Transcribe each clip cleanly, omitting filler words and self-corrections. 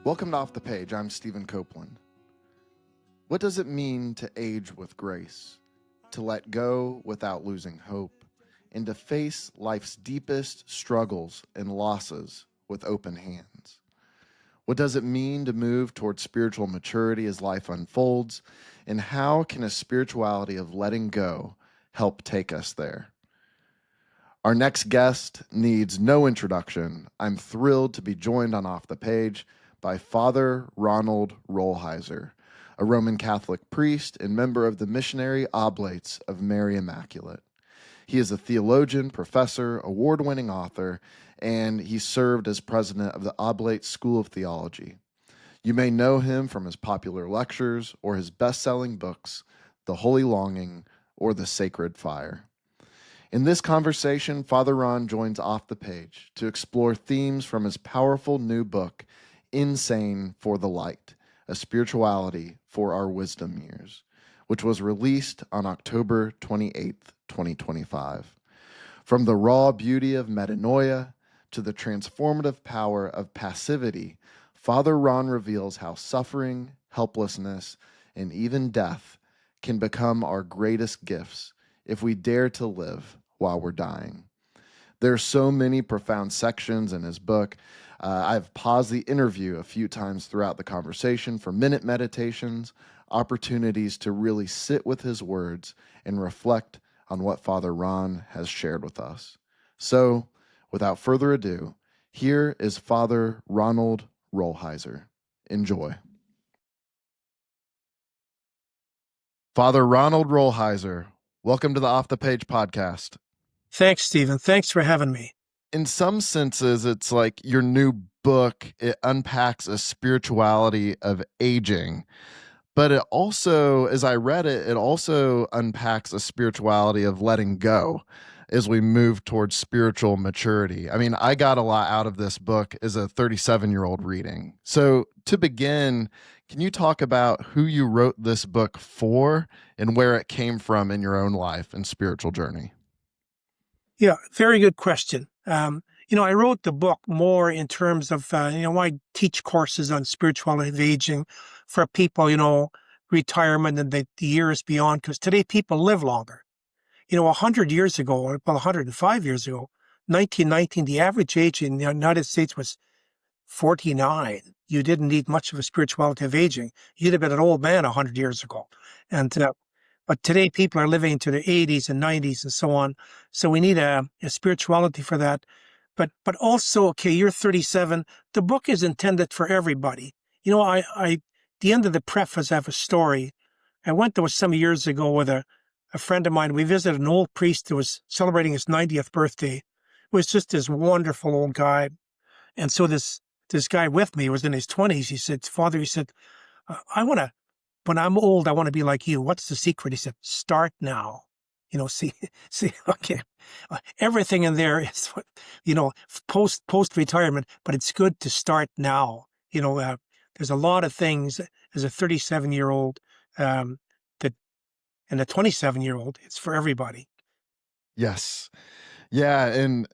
Welcome to Off the Page. I'm Stephen Copeland. What does it mean to age with grace, to let go without losing hope, and to face life's deepest struggles and losses with open hands? What does it mean to move towards spiritual maturity as life unfolds, and how can a spirituality of letting go help take us there? Our next guest needs no introduction. I'm thrilled to be joined on Off the Page by Father Ronald Rolheiser, a Roman Catholic priest and member of the Missionary Oblates of Mary Immaculate. He is a theologian, professor, award-winning author, and he served as president of the Oblate School of Theology. You may know him from his popular lectures or his best-selling books, The Holy Longing or The Sacred Fire. In this conversation, Father Ron joins Off the Page to explore themes from his powerful new book, Insane for the Light, A Spirituality for Our Wisdom Years, which was released on October 28th, 2025. From the raw beauty of metanoia to the transformative power of passivity, Father Ron reveals how suffering, helplessness, and even death can become our greatest gifts if we dare to live while we're dying. There are so many profound sections in his book. I've paused the interview a few times throughout the conversation for minute meditations, opportunities to really sit with his words and reflect on what Father Ron has shared with us. So, without further ado, here is Father Ronald Rolheiser. Enjoy. Father Ronald Rolheiser, welcome to the Off the Page podcast. Thanks, Stephen. Thanks for having me. In some senses, it's like your new book, it unpacks a spirituality of aging. But it also, as I read it, it also unpacks a spirituality of letting go as we move towards spiritual maturity. I mean, I got a lot out of this book as a 37-year-old reading. So to begin, can you talk about who you wrote this book for and where it came from in your own life and spiritual journey? Yeah, very good question. I wrote the book more in terms of, I teach courses on spirituality of aging for people, retirement and the years beyond, because today people live longer. 100 years ago, well, 105 years ago, 1919, the average age in the United States was 49. You didn't need much of a spirituality of aging. You'd have been an old man 100 years ago. And But today people are living into their 80s and 90s and so on. So we need a spirituality for that. But also, okay, you're 37. The book is intended for everybody. The end of the preface, I have a story. I went there some years ago with a friend of mine. We visited an old priest who was celebrating his 90th birthday. It was just this wonderful old guy. And so this guy with me was in his 20s. He said, Father, when I'm old, I want to be like you. What's the secret? He said, start now. See, okay. Everything in there is, post retirement, but it's good to start now. There's a lot of things as a 37-year-old and a 27-year-old. It's for everybody. Yes. Yeah. And,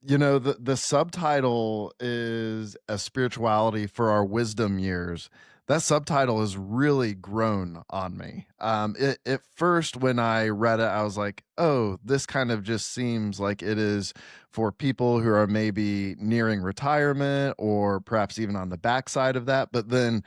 the subtitle is A Spirituality for Our Wisdom Years. That subtitle has really grown on me. At first, when I read it, I was like, oh, this kind of just seems like it is for people who are maybe nearing retirement or perhaps even on the backside of that. But then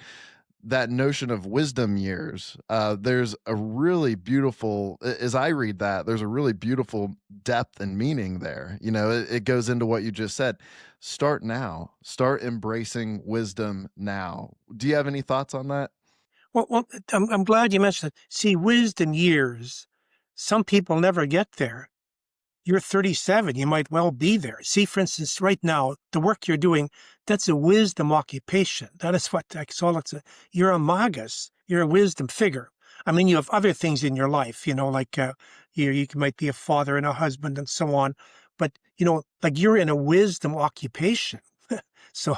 that notion of wisdom years, there's a really beautiful, as I read that, there's a really beautiful depth and meaning there. It goes into what you just said. Start now. Start embracing wisdom now. Do you have any thoughts on that? Well, I'm glad you mentioned it. See, wisdom years, some people never get there. You're 37, you might well be there. See, for instance, right now, the work you're doing, that's a wisdom occupation. That is what I call it. You're a magus. You're a wisdom figure. I mean, you have other things in your life, like you might be a father and a husband and so on. But, like you're in a wisdom occupation. So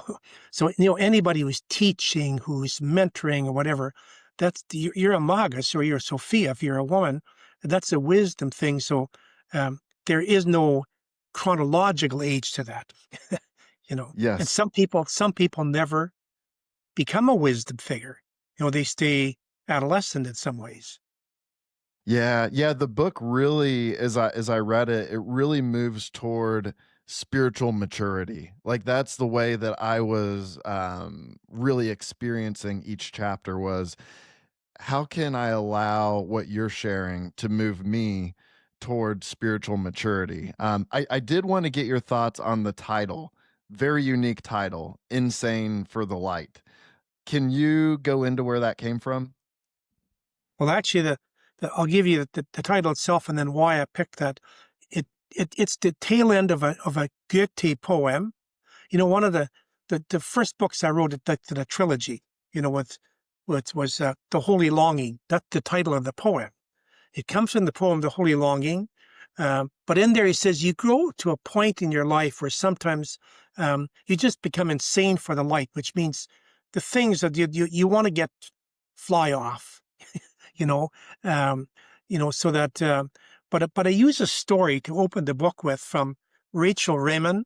anybody who's teaching, who's mentoring or whatever, you're a magus or you're a Sophia if you're a woman. That's a wisdom thing. So, there is no chronological age to that, Yes. And some people never become a wisdom figure. They stay adolescent in some ways. Yeah, yeah, the book really, as I read it, it really moves toward spiritual maturity. Like that's the way that I was really experiencing each chapter was how can I allow what you're sharing to move me toward spiritual maturity? I did want to get your thoughts on the title, very unique title, Insane for the Light. Can you go into where that came from? Well, actually, I'll give you the title itself and then why I picked that. It's the tail end of a Goethe poem. One of the first books I wrote, the trilogy, was The Holy Longing. That's the title of the poem. It comes from the poem, The Holy Longing. But in there, he says, you grow to a point in your life where sometimes you just become insane for the light, which means the things that you want to get fly off, you know, um, so that, but I use a story to open the book with from Rachel Raymond,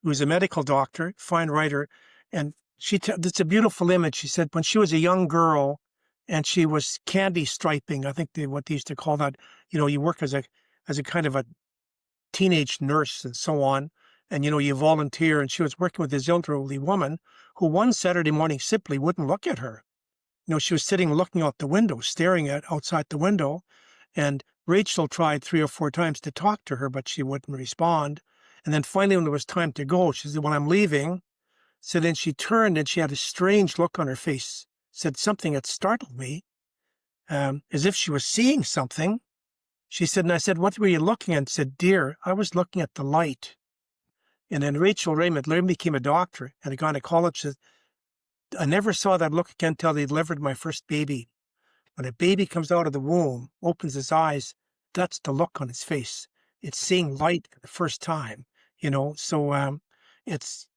who's a medical doctor, fine writer. And it's a beautiful image. She said when she was a young girl and she was candy striping, I think what they used to call that, you work as a kind of a teenage nurse and so on. And, you volunteer. And she was working with this elderly woman who one Saturday morning simply wouldn't look at her. She was sitting looking out the window, staring at outside the window. And Rachel tried 3 or 4 times to talk to her, but she wouldn't respond. And then finally, when it was time to go, she said, well, I'm leaving. So then she turned and she had a strange look on her face, said something that startled me, as if she was seeing something. She said, and I said, what were you looking at? And said, dear, I was looking at the light. And then Rachel Raymond later became a doctor and a gynecologist. I never saw that look again until they delivered my first baby. When a baby comes out of the womb, opens his eyes, that's the look on his face. It's seeing light for the first time, So it's,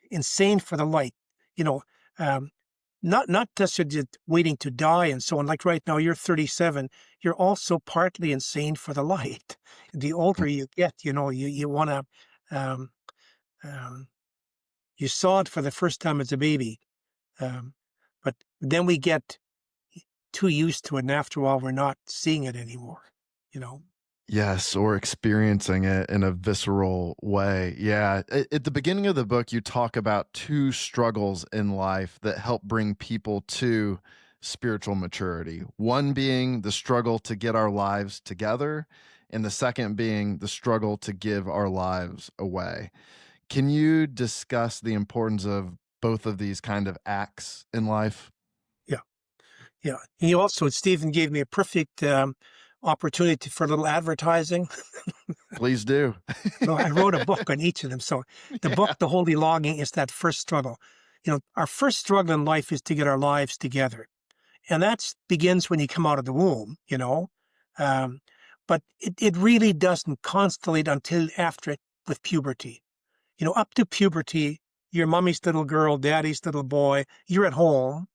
insane for the light, you know, um, not just waiting to die and so on. Like right now, you're 37. You're also partly insane for the light. The older you get, you want to, um, um, you saw it for the first time as a baby. Um, but then we get too used to it, and after a while, we're not seeing it anymore, you know? Yes, or experiencing it in a visceral way. Yeah. At the beginning of the book, you talk about 2 struggles in life that help bring people to spiritual maturity. One being the struggle to get our lives together, and the second being the struggle to give our lives away. Can you discuss the importance of both of these kind of acts in life? Yeah. Yeah. He also, Stephen gave me a perfect opportunity for a little advertising. Please do. No, I wrote a book on each of them. So the book, Yeah. The Holy Longing, is that first struggle. Our first struggle in life is to get our lives together. And that begins when you come out of the womb. Um, but it really doesn't constellate until after it with puberty. Up to puberty, you're mommy's little girl, daddy's little boy, you're at home.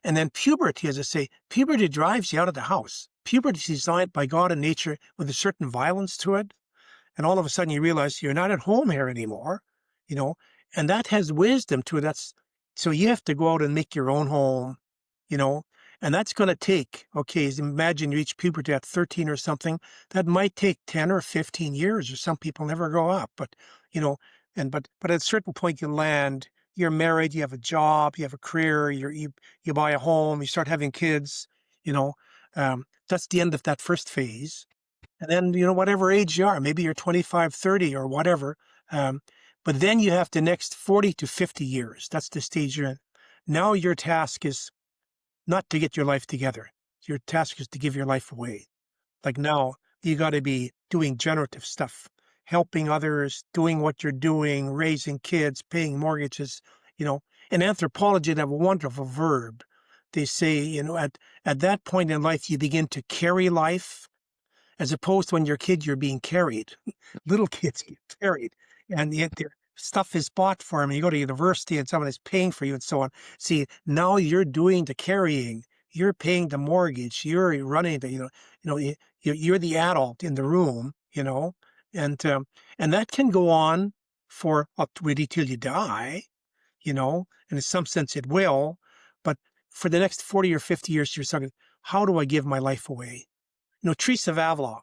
And then puberty, as I say, puberty drives you out of the house. Puberty is designed by God and nature with a certain violence to it. And all of a sudden you realize you're not at home here anymore, you know, and that has wisdom to it. So you have to go out and make your own home, you know, and that's going to take, okay, imagine you reach puberty at 13 or something. That might take 10 or 15 years, or some people never grow up, but, you know, but at a certain point you land, you're married, you have a job, you have a career, you buy a home, you start having kids, you know, that's the end of that first phase. And then, whatever age you are, maybe you're 25, 30 or whatever. Um, but then you have the next 40 to 50 years. That's the stage you're in. Now your task is not to get your life together. Your task is to give your life away. Like now, you got to be doing generative stuff, helping others, doing what you're doing, raising kids, paying mortgages, you know. In anthropology, they have a wonderful verb. They say, at that point in life, you begin to carry life as opposed to when you're a kid, you're being carried. Little kids get carried, and yet their stuff is bought for them. And you go to university, and someone is paying for you, and so on. See, now you're doing the carrying. You're paying the mortgage. You're running the, you're the adult in the room. And and that can go on for up to really till you die. and in some sense it will, but for the next 40 or 50 years, you're saying, how do I give my life away? Teresa of Avila,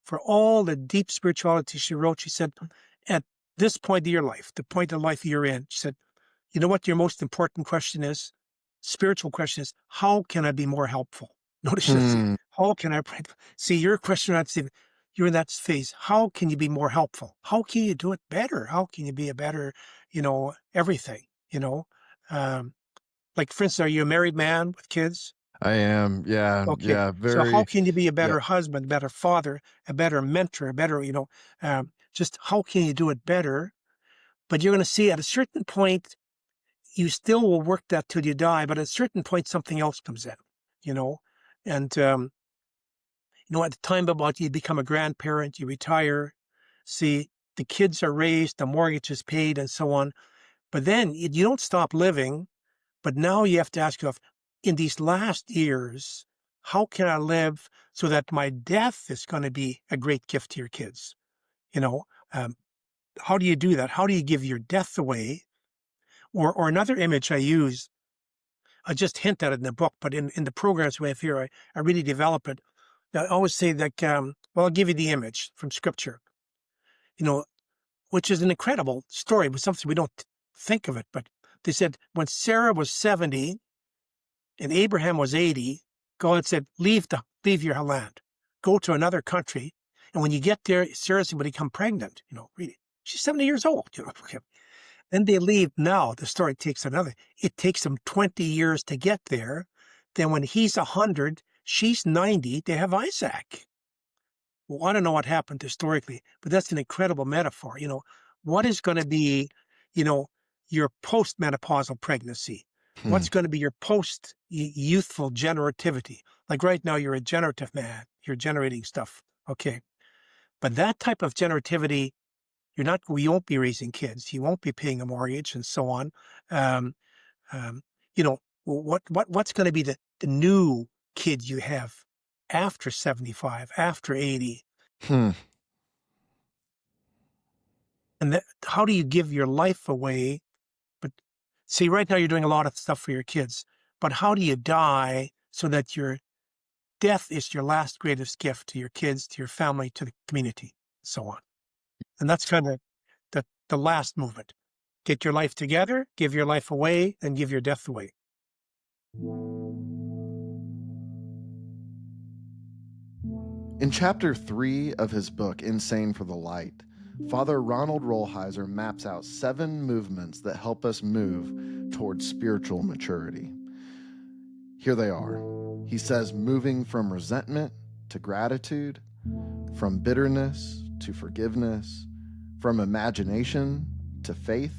for all the deep spirituality she wrote, she said, at this point of your life, the point of life you're in, she said, you know what your most important question is? Spiritual question is, how can I be more helpful? Notice this. How can I pray? See, your question, you're in that phase. How can you be more helpful? How can you do it better? How can you be a better, everything, like, for instance, are you a married man with kids? I am. Yeah. Okay. Yeah. So how Very. can you be a Yeah. better husband, a better father, a better mentor, a better, just how can you do it better? But you're going to see at a certain point, you still will work that till you die, but at a certain point, something else comes in, and, at the time about you become a grandparent, you retire, see, the kids are raised, the mortgage is paid and so on. But then you don't stop living, but now you have to ask yourself, in these last years, how can I live so that my death is going to be a great gift to your kids? Um, how do you do that? How do you give your death away? Or another image I use, I just hint at it in the book, but in the programs we have here, I really develop it. I always say that, I'll give you the image from scripture, which is an incredible story, but something we don't think of it. But they said when Sarah was 70 and Abraham was 80, God said, leave your land, go to another country. And when you get there, Sarah's going to become pregnant, really. She's 70 years old, Then they leave. Now the story takes it takes them 20 years to get there. Then when he's 100, she's 90, they have Isaac. Well, I don't know what happened historically, but that's an incredible metaphor. What is going to be, your post-menopausal pregnancy? What's going to be your post-youthful generativity? Like right now, you're a generative man. You're generating stuff. Okay. But that type of generativity, you won't be raising kids. You won't be paying a mortgage and so on. Um, what's going to be the new kid you have after 75, after 80? And how do you give your life away? But see, right now you're doing a lot of stuff for your kids, but how do you die so that your death is your last greatest gift to your kids, to your family, to the community, so on? And that's kind of the last movement. Get your life together, give your life away, and give your death away. In chapter 3 of his book, Insane for the Light, Father Ronald Rolheiser maps out 7 movements that help us move towards spiritual maturity. Here they are. He says moving from resentment to gratitude, from bitterness to forgiveness, from imagination to faith,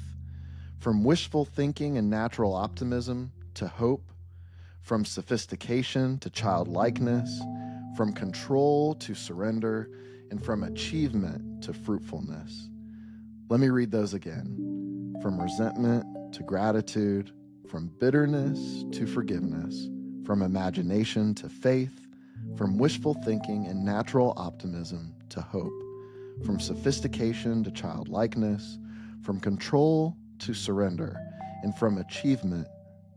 from wishful thinking and natural optimism to hope, from sophistication to childlikeness, from control to surrender, and from achievement to fruitfulness. Let me read those again. From resentment to gratitude, from bitterness to forgiveness, from imagination to faith, from wishful thinking and natural optimism to hope, from sophistication to childlikeness, from control to surrender, and from achievement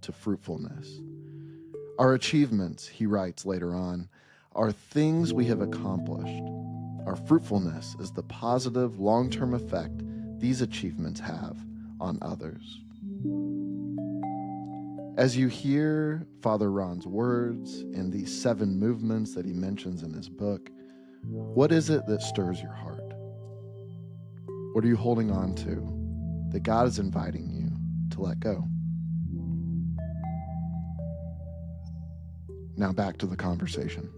to fruitfulness. Our achievements, he writes later on, are things we have accomplished. Our fruitfulness is the positive long-term effect these achievements have on others. As you hear Father Ron's words in these 7 movements that he mentions in his book, what is it that stirs your heart? What are you holding on to that God is inviting you to let go? Now back to the conversation.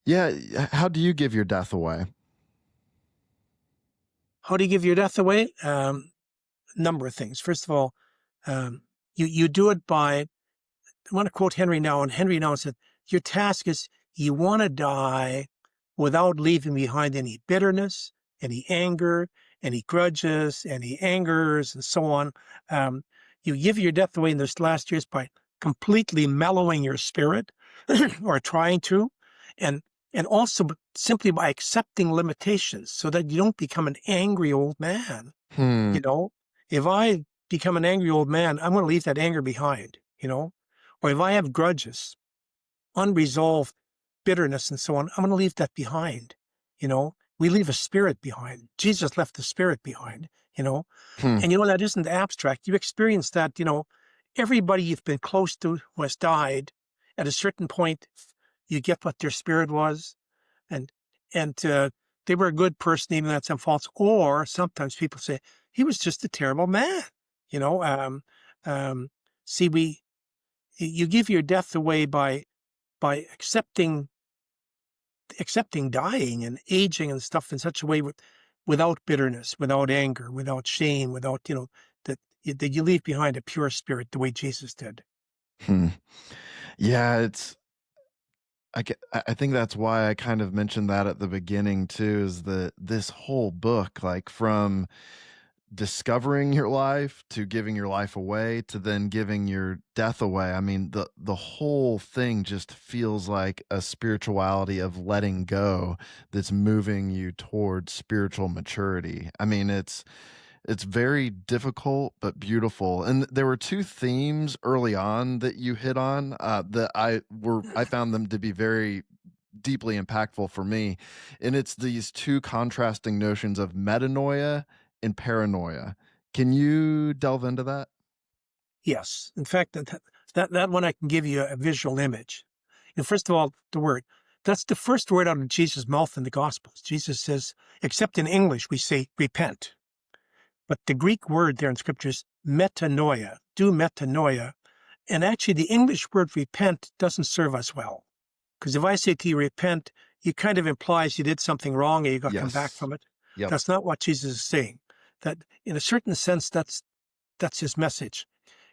Yeah, how do you give your death away? How do you give your death away? Number of things. First of all, you do it by, I want to quote Henry Nouwen. Henry Nouwen said, your task is you want to die without leaving behind any bitterness, any anger, any grudges, any angers, and so on. You give your death away in those last years by completely mellowing your spirit or trying to. And and also simply by accepting limitations so that you don't become an angry old man. Hmm. You know, if I become an angry old man, I'm going to leave that anger behind, or if I have grudges, unresolved bitterness and so on, I'm going to leave that behind. We leave a spirit behind. Jesus left the spirit behind, Hmm. and that isn't abstract. You experience that, everybody you've been close to who has died at a certain point, you get what their spirit was, and they were a good person, even had some faults. Or sometimes people say he was just a terrible man. You know, um, see, you give your death away by accepting dying and aging and stuff in such a way without bitterness, without anger, without shame, without that you leave behind a pure spirit the way Jesus did. Hmm. Yeah, I think that's why I kind of mentioned that at the beginning too, is that this whole book, like from discovering your life to giving your life away to then giving your death away. I mean, the whole thing just feels like a spirituality of letting go that's moving you towards spiritual maturity. I mean, it's very difficult but beautiful. And there were two themes early on that you hit on that I found them to be very deeply impactful for me. And it's these two contrasting notions of metanoia and paranoia. Can you delve into that? Yes, in fact, that one I can give you a visual image. And first of all, the word. That's the first word out of Jesus' mouth in the Gospels. Jesus says, except in English, we say repent. But the Greek word there in Scripture is metanoia, do metanoia. And actually, the English word repent doesn't serve us well. Because if I say to you repent, it kind of implies you did something wrong and you got to come back Yes. from it. Yep. That's not what Jesus is saying. That in a certain sense, that's his message.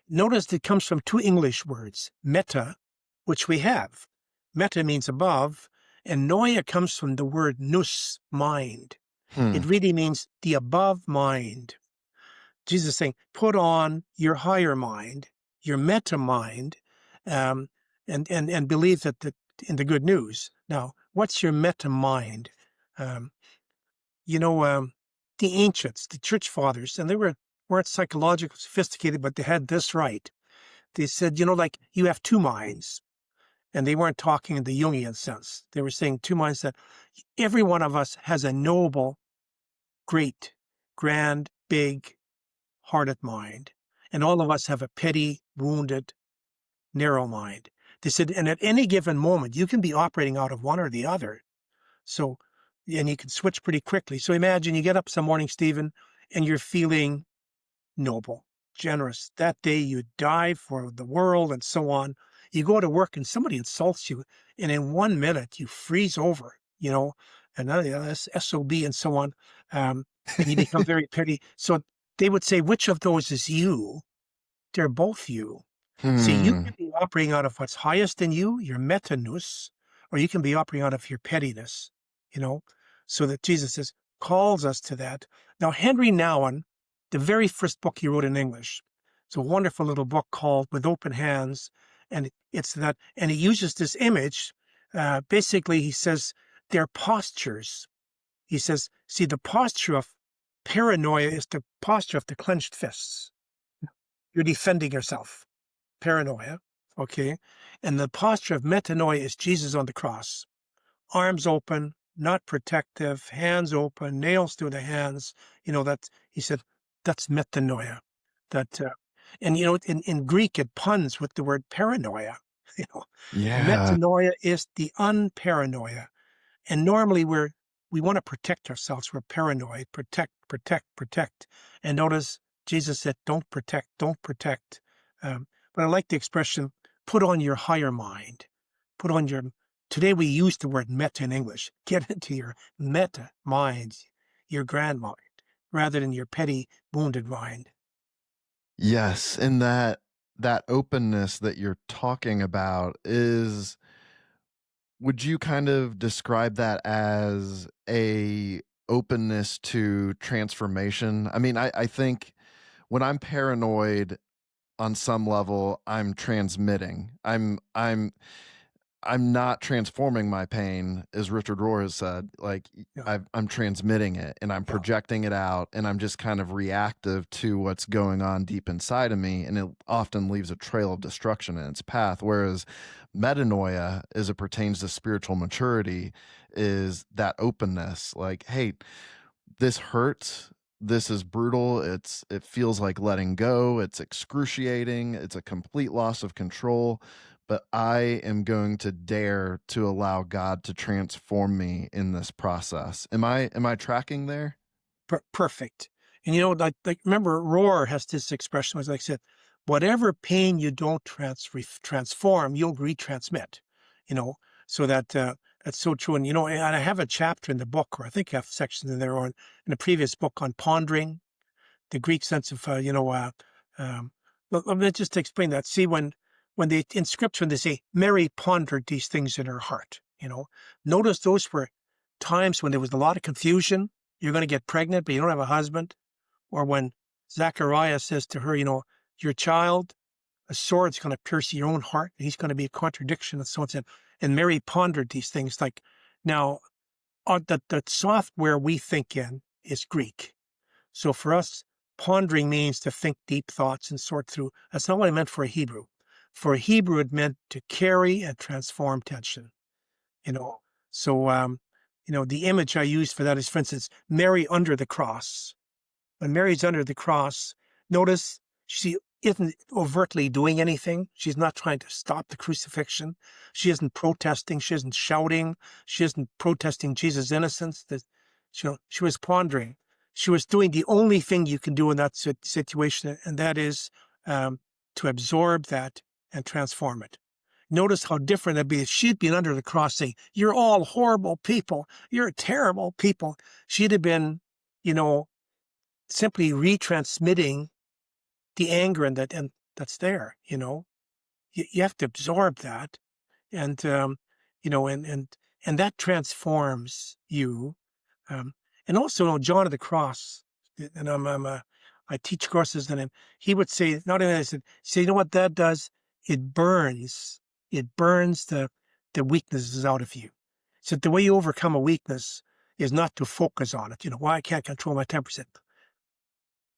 Notice it comes from two English words, meta, which we have. Meta means above, and noia comes from the word nous, mind. Hmm. It really means the above mind. Jesus is saying, put on your higher mind, your meta mind, um, and believe that in the good news. Now, what's your meta mind? Um, you know, the ancients, the church fathers, and they weren't psychologically sophisticated, but they had this right. They said, like you have two minds. And they weren't talking in the Jungian sense. They were saying two minds, that every one of us has a noble, great, grand, big, hearted mind. And all of us have a petty, wounded, narrow mind. They said, and at any given moment, you can be operating out of one or the other. So, and you can switch pretty quickly. So imagine you get up some morning, Stephen, and you're feeling noble, generous. That day you die for the world and so on. You go to work and somebody insults you, and in 1 minute you freeze over, and that's SOB and so on. And you become very petty. So they would say, which of those is you? They're both you. See, you Hmm. can be operating out of what's highest in you, your metanus, or you can be operating out of your pettiness, so that Jesus calls us to that. Now, Henry Nouwen, the very first book he wrote in English, it's a wonderful little book called With Open Hands. And it's that, and he uses this image. Basically, he says, they're postures. He says, see, the posture of paranoia is the posture of the clenched fists. You're defending yourself. Paranoia, okay? And the posture of metanoia is Jesus on the cross. Arms open, not protective, hands open, nails through the hands. He said, that's metanoia. That, and in Greek, it puns with the word paranoia. You know, Yeah. Metanoia is the unparanoia. And normally we want to protect ourselves. We're paranoid, protect, protect, protect. And notice Jesus said, don't protect, don't protect. But I like the expression, put on your higher mind. Put on your, today we use the word meta in English. Get into your meta mind, your grand mind, rather than your petty, wounded mind. Yes. And that openness that you're talking about is, would you kind of describe that as a openness to transformation? I mean, I think when I'm paranoid on some level, I'm transmitting. I'm I'm not transforming my pain, as Richard Rohr has said. Like, Yeah, I'm transmitting it and I'm yeah, projecting it out, and I'm just kind of reactive to what's going on deep inside of me. And it often leaves a trail of destruction in its path. Whereas metanoia, as it pertains to spiritual maturity, is that openness. Like, hey, this hurts. This is brutal. It feels like letting go. It's excruciating. It's a complete loss of control, but I am going to dare to allow God to transform me in this process. Am I tracking there? perfect. And like remember, Rohr has this expression, as I said, whatever pain you don't transform, you'll retransmit. You know, so that's so true. And and I have a chapter in the book, or I think I have sections in there, or in a previous book on pondering, the Greek sense of um, let me just explain that. See, when they in Scripture, when they say Mary pondered these things in her heart, notice those were times when there was a lot of confusion. You're going to get pregnant, but you don't have a husband. Or when Zechariah says to her, your child, a sword's going to pierce your own heart, and he's going to be a contradiction, and so on. And Mary pondered these things. Like now, the software we think in is Greek. So for us, pondering means to think deep thoughts and sort through. That's not what I meant for a Hebrew. For a Hebrew, it meant to carry and transform tension. You know, so the image I use for that is, for instance, Mary under the cross. When Mary's under the cross, notice she isn't overtly doing anything. She's not trying to stop the crucifixion. She isn't protesting. She isn't shouting. She isn't protesting Jesus' innocence. She was pondering. She was doing the only thing you can do in that situation, and that is to absorb that and transform it. Notice how different it'd be if she'd been under the cross saying, "You're all horrible people. You're terrible people." She'd have been, simply retransmitting the anger and that's there. You have to absorb that, and and that transforms you. Um, and also, John of the Cross, and I teach courses, and he would say, not only that, say, you know what that does? It burns the weaknesses out of you. So the way you overcome a weakness is not to focus on it. Why I can't control my temper.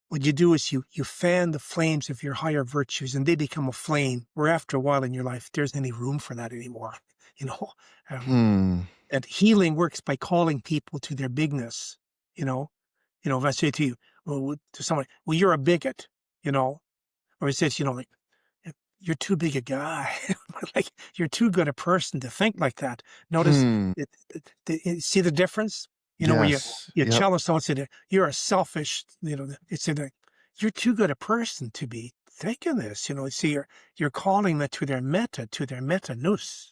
What you do is you fan the flames of your higher virtues, and they become a flame, where after a while in your life, there's any room for that anymore. You know, um, Hmm. and healing works by calling people to their bigness. If I say to you, to someone, well, you're a bigot, or it says, like, you're too big a guy, like you're too good a person to think like that. Notice, Hmm. see the difference? Where Yes. you Yep. challenge someone, say, you're a selfish, it's in you're too good a person to be thinking this, see, you're calling that to their metanus,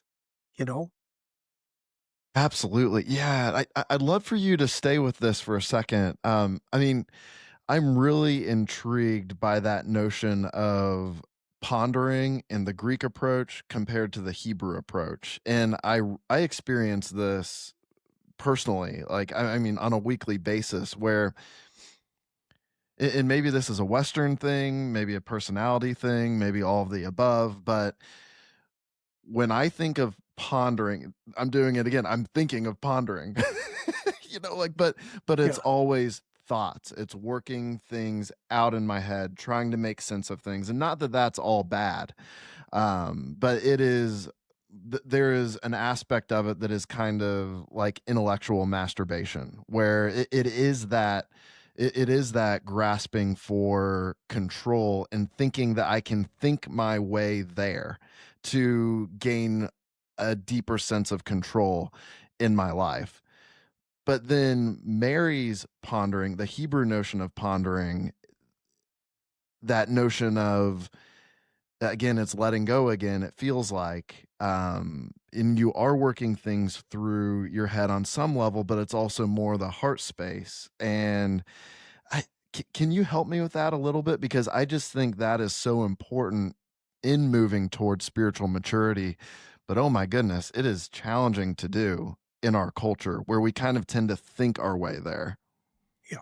you know? Absolutely. Yeah. I'd love for you to stay with this for a second. I mean, I'm really intrigued by that notion of pondering in the Greek approach compared to the Hebrew approach. And I experience this personally, like, I mean, on a weekly basis, where, and maybe this is a Western thing, maybe a personality thing, maybe all of the above, but when I think of pondering, I'm doing it again. I'm thinking of pondering, like, but it's Yeah. always thoughts. It's working things out in my head, trying to make sense of things. And not that that's all bad. But it is, there is an aspect of it that is kind of like intellectual masturbation, where it is that it is that grasping for control and thinking that I can think my way there to gain a deeper sense of control in my life. But then Mary's pondering, the Hebrew notion of pondering, that notion of, again, it's letting go again, it feels like, and you are working things through your head on some level, but it's also more the heart space. And can you help me with that a little bit? Because I just think that is so important in moving towards spiritual maturity. But oh my goodness, it is challenging to do in our culture, where we kind of tend to think our way there. Yeah.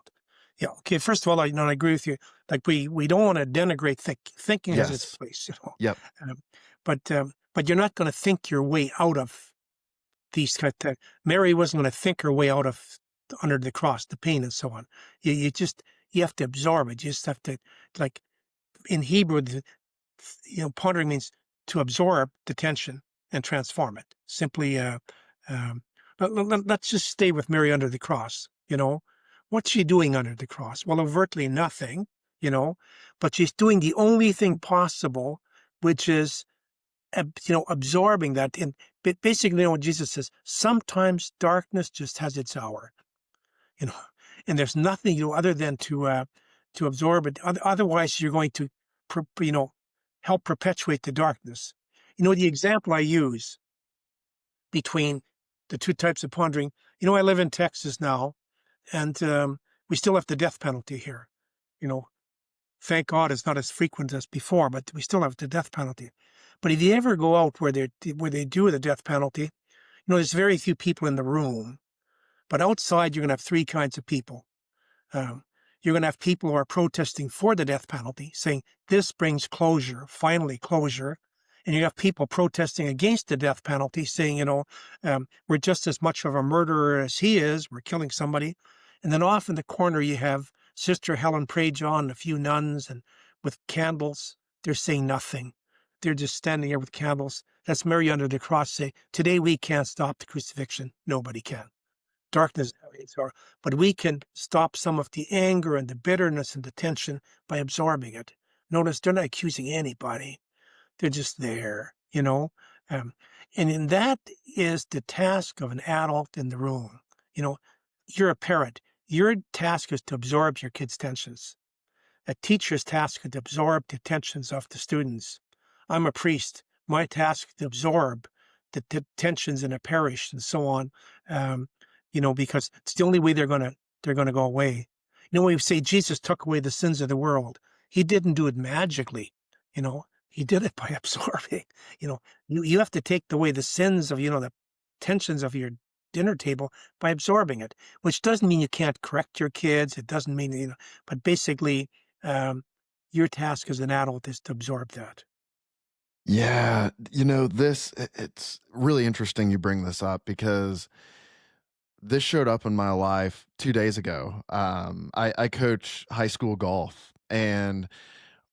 Yeah. Okay. First of all, I agree with you. Like, we don't want to denigrate thinking has its Yes. place, Yep. Um, but but you're not going to think your way out of these kind of. Mary wasn't going to think her way out of under the cross, the pain and so on. You just you have to absorb it. You just have to, like in Hebrew, pondering means to absorb the tension and transform it. Simply, um, let's just stay with Mary under the cross. What's she doing under the cross? Well, overtly nothing. But she's doing the only thing possible, which is absorbing that. And basically, what Jesus says, sometimes darkness just has its hour, you know, and there's nothing you do other than to absorb it. Otherwise, you're going to, help perpetuate the darkness. The example I use between the two types of pondering. I live in Texas now, and we still have the death penalty here. Thank God it's not as frequent as before, but we still have the death penalty. But if you ever go out where they do the death penalty, there's very few people in the room. But outside, you're going to have three kinds of people. Um, you're going to have people who are protesting for the death penalty, saying this brings closure, finally closure. And you have people protesting against the death penalty, saying, we're just as much of a murderer as he is. We're killing somebody. And then off in the corner, you have Sister Helen Prejean and a few nuns, and with candles, they're saying nothing. They're just standing there with candles. That's Mary under the cross saying, today we can't stop the crucifixion. Nobody can. Darkness, but we can stop some of the anger and the bitterness and the tension by absorbing it. Notice they're not accusing anybody. They're just there, and in that is the task of an adult in the room. You're a parent. Your task is to absorb your kids' tensions. A teacher's task is to absorb the tensions of the students. I'm a priest. My task is to absorb the tensions in a parish and so on, because it's the only way they're going to go away. When we say Jesus took away the sins of the world, he didn't do it magically. He did it by absorbing. You have to take away the sins of, the tensions of your dinner table by absorbing it, which doesn't mean you can't correct your kids. It doesn't mean, but basically, your task as an adult is to absorb that. Yeah, it's really interesting you bring this up because this showed up in my life 2 days ago. I coach high school golf, and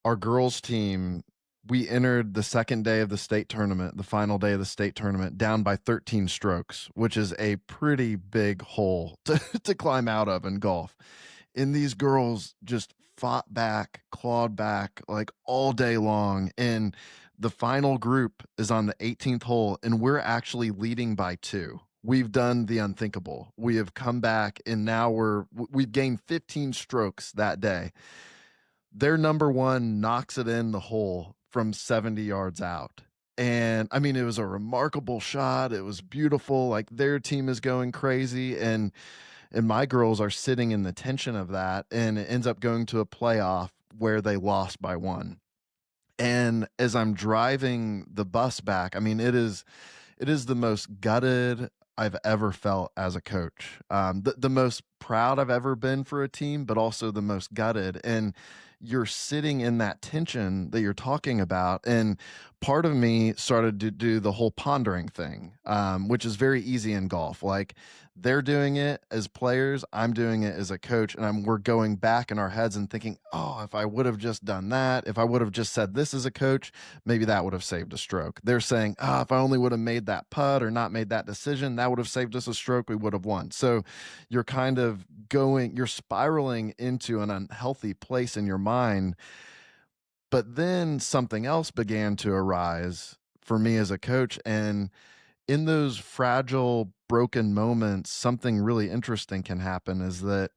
our girls team, we entered the second day of the state tournament, the final day of the state tournament, down by 13 strokes, which is a pretty big hole to climb out of in golf. And these girls just fought back, clawed back like all day long. And the final group is on the 18th hole, and we're actually leading by 2. We've done the unthinkable. We have come back, and now we've gained 15 strokes that day. Their number one knocks it in the hole from 70 yards out. And I mean, it was a remarkable shot. It was beautiful. Like, their team is going crazy. And my girls are sitting in the tension of that. And it ends up going to a playoff where they lost by 1. And as I'm driving the bus back, I mean, it is the most gutted I've ever felt as a coach. The most proud I've ever been for a team, but also the most gutted. And you're sitting in that tension that you're talking about. And part of me started to do the whole pondering thing, which is very easy in golf. Like, they're doing it as players, I'm doing it as a coach, and we're going back in our heads and thinking, oh, if I would have just done that, if I would have just said this as a coach, maybe that would have saved a stroke. They're saying, oh, if I only would have made that putt or not made that decision, that would have saved us a stroke, we would have won. So you're kind of you're spiraling into an unhealthy place in your mind. But then something else began to arise for me as a coach, and in those fragile, broken moments, something really interesting can happen, is that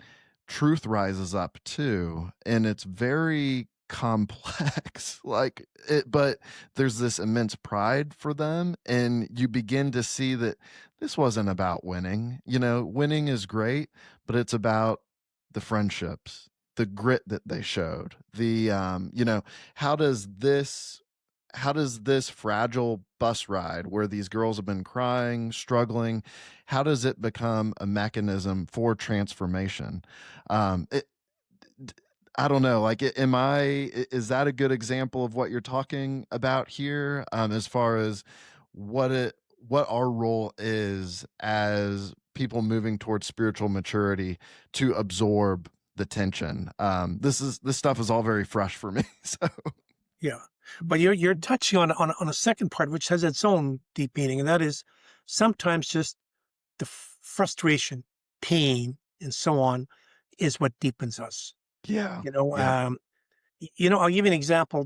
truth rises up too. And it's very complex, but there's this immense pride for them. And you begin to see that this wasn't about winning. Winning is great, but it's about the friendships, the grit that they showed, how does this fragile bus ride where these girls have been crying, struggling, how does it become a mechanism for transformation? I don't know, like, is that a good example of what you're talking about here, as far as what our role is as people moving towards spiritual maturity to absorb the tension? This stuff is all very fresh for me. So Yeah. But you're touching on a second part, which has its own deep meaning, and that is sometimes just the frustration, pain, and so on is what deepens us. yeah, You know, yeah, I'll give you an example.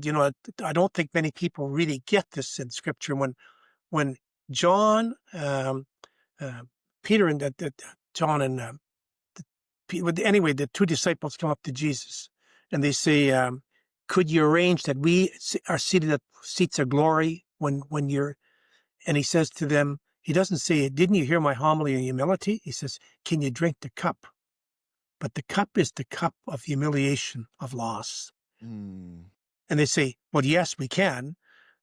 I don't think many people really get this in Scripture. When John, uh, Peter, and John and anyway, the two disciples come up to Jesus, and they say, "Could you arrange that we are seated at seats of glory when you're?" And he says to them, he doesn't say, "Didn't you hear my homily in humility?" He says, "Can you drink the cup?" But the cup is the cup of humiliation, of loss. mm, And they say, "Well, yes, we can."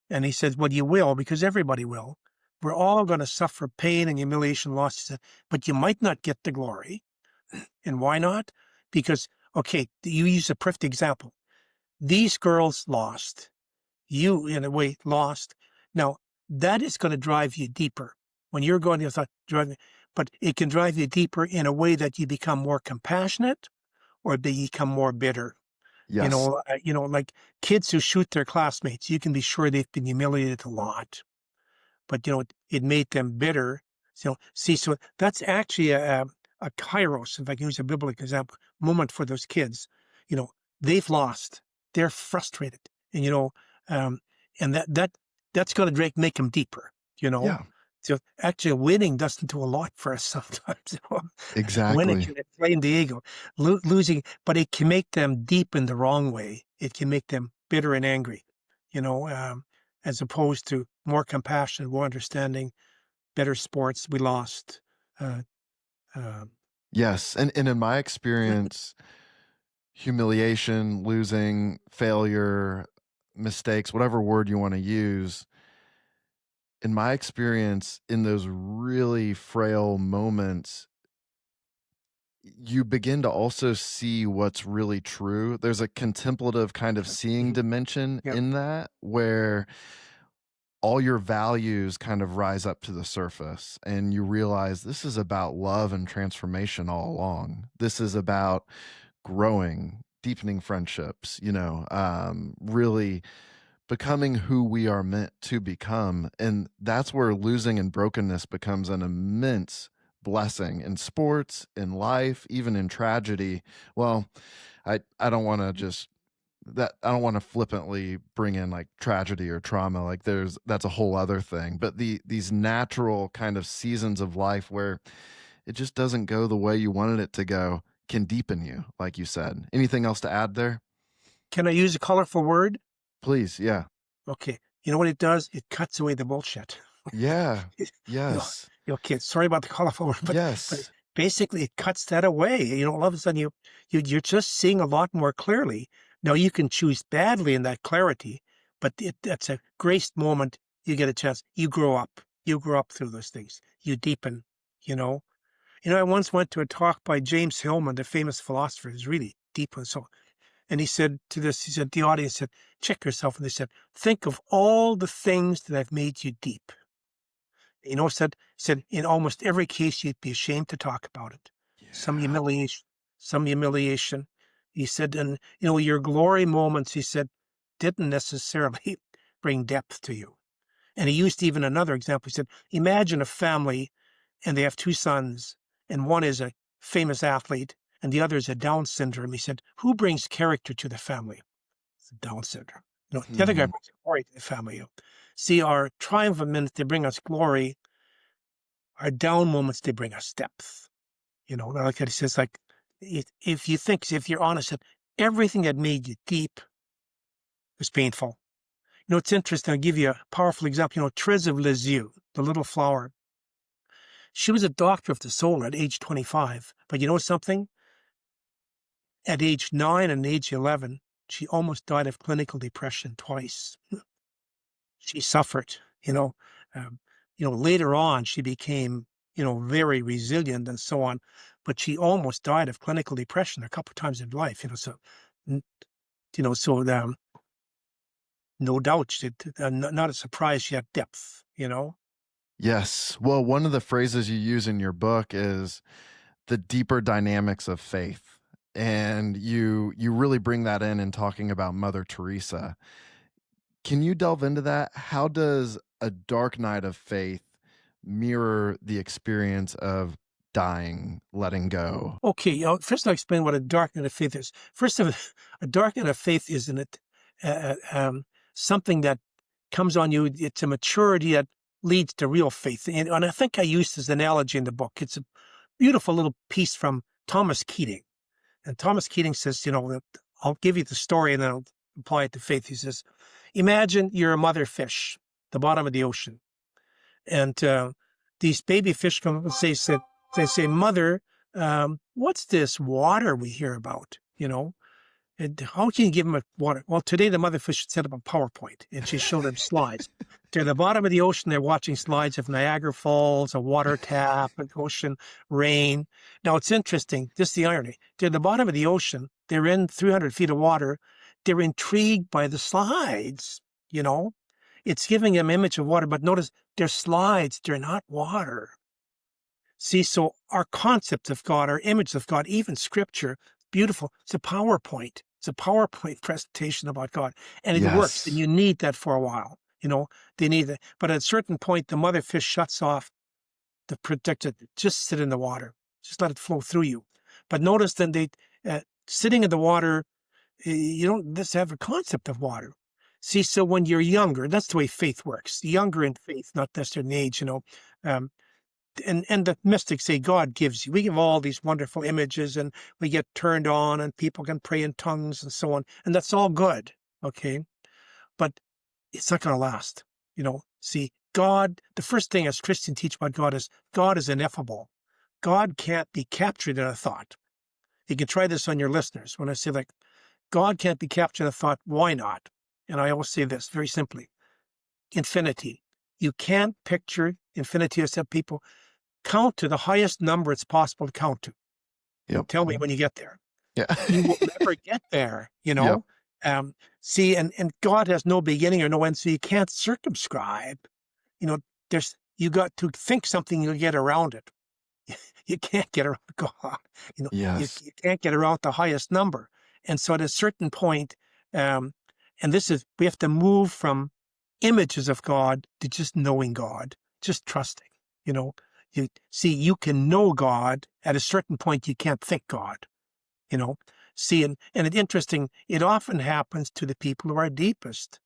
And he says, "Well, you will, because everybody will. We're all going to suffer pain and humiliation, loss." He said, "But you might not get the glory." And why not? Because, okay, you use a perfect example. These girls lost. You, in a way, lost. Now, that is going to drive you deeper. When you're going to drive, but it can drive you deeper in a way that you become more compassionate or they become more bitter. yes, Like kids who shoot their classmates, you can be sure they've been humiliated a lot, but it made them bitter. So that's actually a kairos, if I can use a biblical example, moment for those kids. You know, they've lost, they're frustrated, and um, and that's going to make them deeper. You know, yeah, so actually, winning doesn't do a lot for us sometimes. Winning exactly. can inflame the ego, losing, but it can make them deep in the wrong way. It can make them bitter and angry. You know, as opposed to more compassion, more understanding, better sports. We lost. Uh, uh, Yes, and in my experience, humiliation, losing, failure, mistakes, whatever word you want to use, in my experience, in those really frail moments, you begin to also see what's really true. There's a contemplative kind of seeing mhm, dimension yeah, in that where all your values kind of rise up to the surface and you realize this is about love and transformation all along. This is about growing, deepening friendships, really becoming who we are meant to become. And that's where losing and brokenness becomes an immense blessing in sports, in life, even in tragedy. Well, I don't want to just that I don't want to flippantly bring in like tragedy or trauma. Like that's a whole other thing. But these natural kind of seasons of life where it just doesn't go the way you wanted it to go can deepen you, like you said. Anything else to add there? can I use a colorful word? Please, yeah. Okay. You know what it does? It cuts away the bullshit. Yeah. you know, Yes. okay. Sorry about the colorful word, but Yes. basically it cuts that away. All of a sudden you're just seeing a lot more clearly. Now you can choose badly in that clarity, but that's a grace moment. You get a chance. You grow up. You grow up through those things. You deepen. You know. I once went to a talk by James Hillman, the famous philosopher. It's really deep and so. And he said the audience said, check yourself. And they said, think of all the things that have made you deep. Said in almost every case, you'd be ashamed to talk about it. Some Yeah. humiliation, some humiliation. He said, and your glory moments, he said, didn't necessarily bring depth to you. And he used even another example. He said, imagine a family and they have two sons, and one is a famous athlete and the other is a Down syndrome. He said, who brings character to the family? It's Down syndrome. The other guy Mhm. brings glory to the family. See, our triumphant minutes, they bring us glory. Our down moments, they bring us depth. Like he says, like, if you're honest, that everything that made you deep was painful. It's interesting. I'll give you a powerful example. Therese of Lisieux, the little flower. She was a doctor of the soul at age 25. But you know something? At age 9 and age 11, she almost died of clinical depression twice. She suffered, um, later on she became, very resilient and so on, but she almost died of clinical depression a couple of times in life, so So no doubt, not a surprise yet, depth, Yes. Well, one of the phrases you use in your book is the deeper dynamics of faith. And you really bring that in talking about Mother Teresa. Can you delve into that? How does a dark night of faith mirror the experience of dying, letting go? Okay, first I'll explain what a dark night of faith is. First of all, a dark night of faith isn't it something that comes on you. It's a maturity that leads to real faith. And I think I used this analogy in the book. It's a beautiful little piece from Thomas Keating. And Thomas Keating says, that I'll give you the story and then I'll apply it to faith. He says, imagine you're a mother fish, the bottom of the ocean. And these baby fish come up and they say, Mother, what's this water we hear about? And how can you give them water? Well, today the mother fish set up a PowerPoint and she showed them slides. They're at the bottom of the ocean. They're watching slides of Niagara Falls, a water tap, an ocean, rain. Now, it's interesting. This is the irony. They're at the bottom of the ocean. They're in 300 feet of water. They're intrigued by the slides, It's giving them image of water, but notice they're slides. They're not water. See, so our concept of God, our image of God, even Scripture, beautiful. It's a PowerPoint. It's a PowerPoint presentation about God. And it works. And you need that for a while. They need it. But at a certain point, the mother fish shuts off the protected. Just sit in the water. Just let it flow through you. But notice then sitting in the water, you don't just have a concept of water. See, so when you're younger, that's the way faith works. Younger in faith, not necessarily in age, and the mystics say God gives you. We give all these wonderful images and we get turned on and people can pray in tongues and so on. And that's all good. Okay. But it's not going to last. See, God, the first thing as Christians teach about God is ineffable. God can't be captured in a thought. You can try this on your listeners. When I say God can't be captured in a thought, why not? And I always say this very simply. Infinity. You can't picture infinity as some people count to the highest number it's possible to count to. Yep. Tell me when you get there. Yeah. You will never get there, Yep. See, and God has no beginning or no end, so you can't circumscribe. You got to think something, you'll get around it. You can't get around God. Yes. You can't get around the highest number. And so at a certain point, and we have to move from images of God to just knowing God, just trusting, you can know God at a certain point. You can't think God, see, and it's interesting. It often happens to the people who are deepest,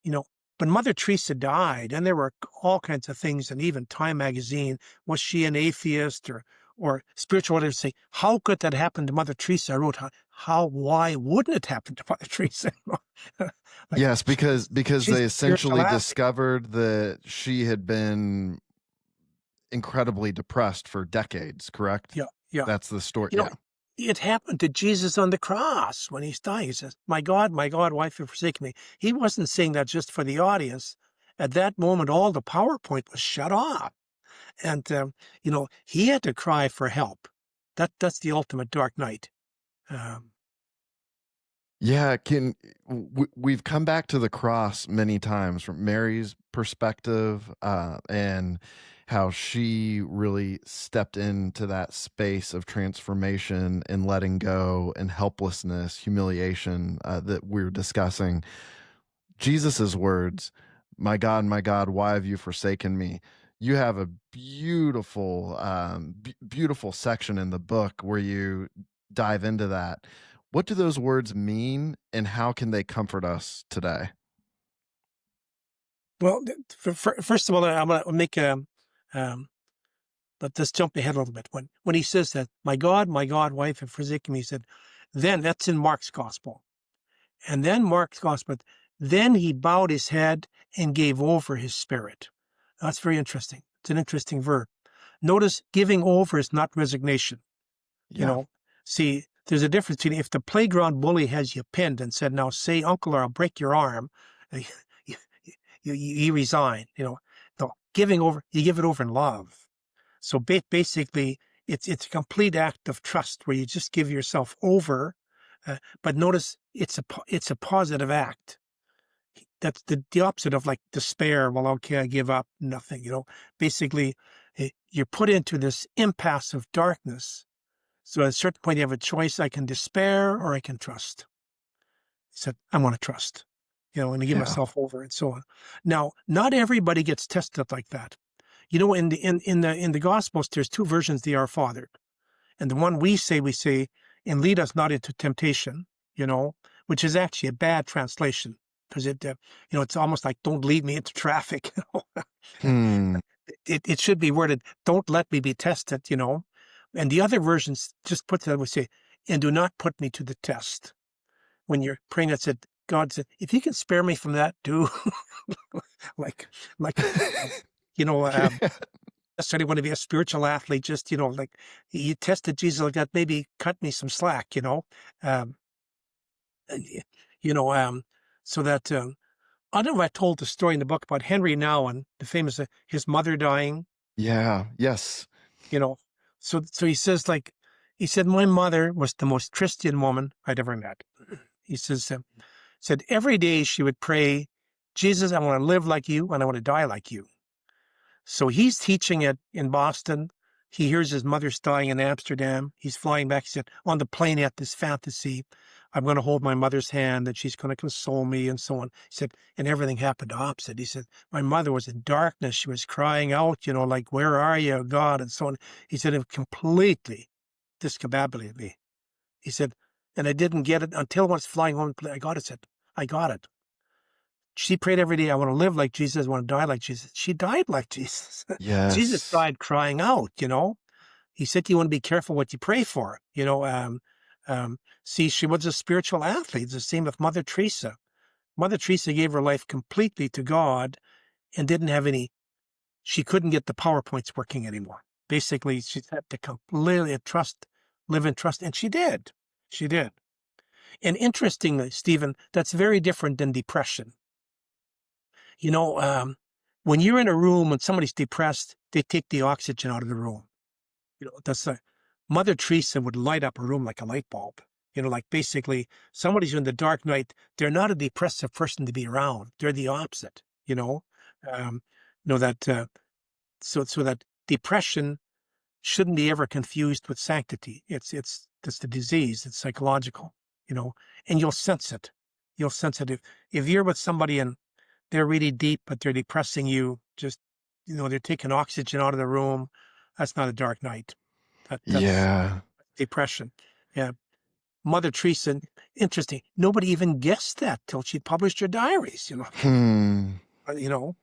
when Mother Teresa died, and there were all kinds of things, and even Time magazine, was she an atheist or spiritual writers say, how could that happen to Mother Teresa? I wrote, why wouldn't it happen to Mother Teresa? Yes, because they essentially discovered that she had been incredibly depressed for decades, correct? Yeah. That's the story. It happened to Jesus on the cross when he's dying. He says, my God, why have you forsaken me? He wasn't saying that just for the audience. At that moment, all the PowerPoint was shut off. And, he had to cry for help. That's the ultimate dark night. Yeah, we've come back to the cross many times from Mary's perspective, and how she really stepped into that space of transformation and letting go and helplessness, humiliation, that we're discussing. Jesus's words, my God, why have you forsaken me? You have a beautiful, beautiful section in the book where you dive into that. What do those words mean, and how can they comfort us today? Well, first of all, I'm going to make let's jump ahead a little bit. When he says that, my God, why have you forsaken me? He said, then that's in Mark's gospel. And then Mark's gospel, then he bowed his head and gave over his spirit. That's very interesting. It's an interesting verb. Notice giving over is not resignation. Yeah. See, there's a difference between if the playground bully has you pinned and said, now say, uncle, or I'll break your arm, you resign, No, giving over, you give it over in love. So basically, it's a complete act of trust where you just give yourself over But notice it's a positive act. That's the opposite of like despair. Well, okay, I give up, nothing, basically you're put into this impasse of darkness. So at a certain point you have a choice. I can despair or I can trust. He said, I want to trust, and I give Yeah. myself over and so on. Now, not everybody gets tested like that. In the Gospels, there's two versions of the Our Father. And the one we say, and lead us not into temptation, which is actually a bad translation because it's almost like don't lead me into traffic. Hmm. It should be worded, don't let me be tested, And the other versions just put that, would say, and do not put me to the test. When you're praying, that said, God said, if you can spare me from that, do like, necessarily want to be a spiritual athlete, just, like you tested Jesus like that, maybe cut me some slack, um, so that, I don't know if I told the story in the book about Henry Nouwen, the famous, his mother dying, Yeah. Yes. So he says, he said, my mother was the most Christian woman I'd ever met. He said every day she would pray, Jesus, I want to live like you and I want to die like you. So he's teaching it in Boston. He hears his mother's dying in Amsterdam. He's flying back. He said, on the plane, he had this fantasy. I'm going to hold my mother's hand and she's going to console me and so on. He said, and everything happened opposite. He said, my mother was in darkness. She was crying out, like, where are you, God? And so on. He said, it completely discombobulated me. He said, and I didn't get it until I was flying home. I got it. Said, I got it. She prayed every day, I want to live like Jesus, I want to die like Jesus. She died like Jesus. Jesus Yes. died crying out, He said you want to be careful what you pray for, See, she was a spiritual athlete. It's the same with Mother Teresa. Mother Teresa gave her life completely to God and didn't have she couldn't get the PowerPoints working anymore. Basically, she had to completely live in trust, and she did. She did. And interestingly, Stephen, that's very different than depression. When you're in a room and somebody's depressed, they take the oxygen out of the room. That's Mother Teresa would light up a room like a light bulb. Like basically somebody's in the dark night. They're not a depressive person to be around. They're the opposite. That so that depression shouldn't be ever confused with sanctity. It's the disease. It's psychological. And you'll sense it. You'll sense it if you're with somebody and they're really deep, but they're depressing you. Just, they're taking oxygen out of the room. That's not a dark night. That's Yeah. depression. Yeah. Mother Teresa, interesting. Nobody even guessed that till she published her diaries, Hmm. You know.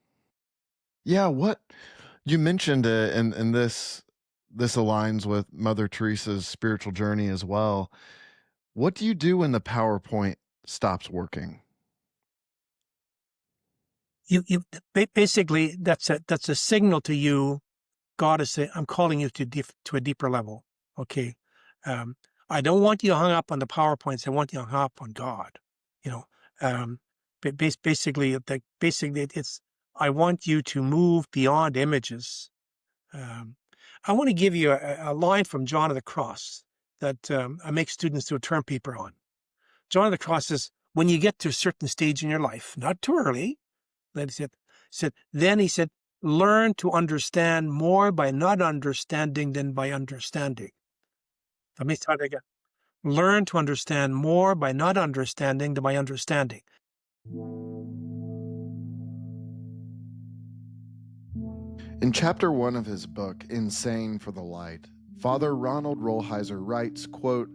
Yeah. What you mentioned, and this aligns with Mother Teresa's spiritual journey as well. What do you do when the PowerPoint stops working? Basically that's a signal to you. God is saying, I'm calling you to a deeper level. Okay. I don't want you hung up on the PowerPoints. I want you hung up on God. Basically, it's, I want you to move beyond images. I want to give you a line from John of the Cross that I make students do a term paper on. John of the Cross says, when you get to a certain stage in your life, not too early, then he said, learn to understand more by not understanding than by understanding. Let me start again. Learn to understand more by not understanding than by understanding. In chapter 1 of his book, Insane for the Light, Father Ronald Rolheiser writes, quote,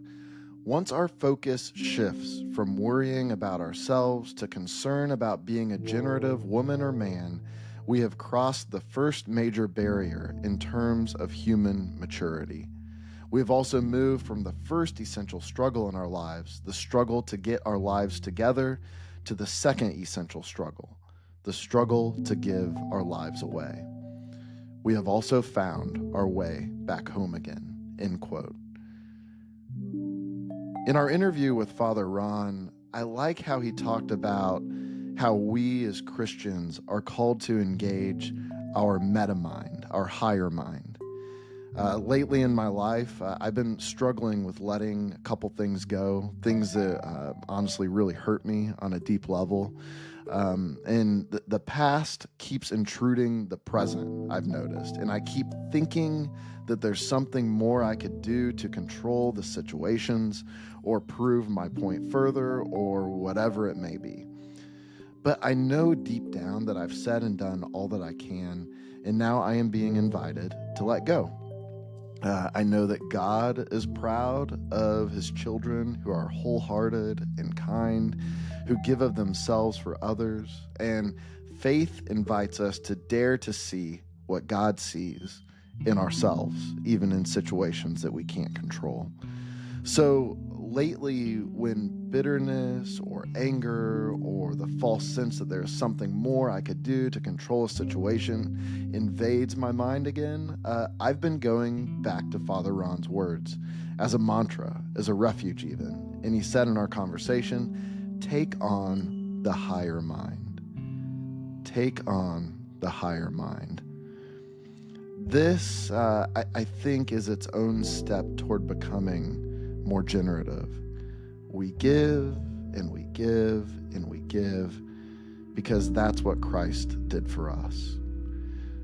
once our focus shifts from worrying about ourselves to concern about being a generative woman or man, we have crossed the first major barrier in terms of human maturity. We have also moved from the first essential struggle in our lives, the struggle to get our lives together, to the second essential struggle, the struggle to give our lives away. We have also found our way back home again, end quote. In our interview with Father Ron, I like how he talked about how we as Christians are called to engage our meta mind, our higher mind. Lately in my life, I've been struggling with letting a couple things go, things that honestly really hurt me on a deep level. And the past keeps intruding the present, I've noticed. And I keep thinking that there's something more I could do to control the situations or prove my point further or whatever it may be. But I know deep down that I've said and done all that I can, and now I am being invited to let go. I know that God is proud of his children who are wholehearted and kind, who give of themselves for others. And faith invites us to dare to see what God sees in ourselves, even in situations that we can't control. So lately, when bitterness or anger or the false sense that there's something more I could do to control a situation invades my mind again, I've been going back to Father Ron's words as a mantra, as a refuge even. And he said in our conversation, take on the higher mind. Take on the higher mind. This, I think, is its own step toward becoming more generative. We give and we give and we give because that's what Christ did for us.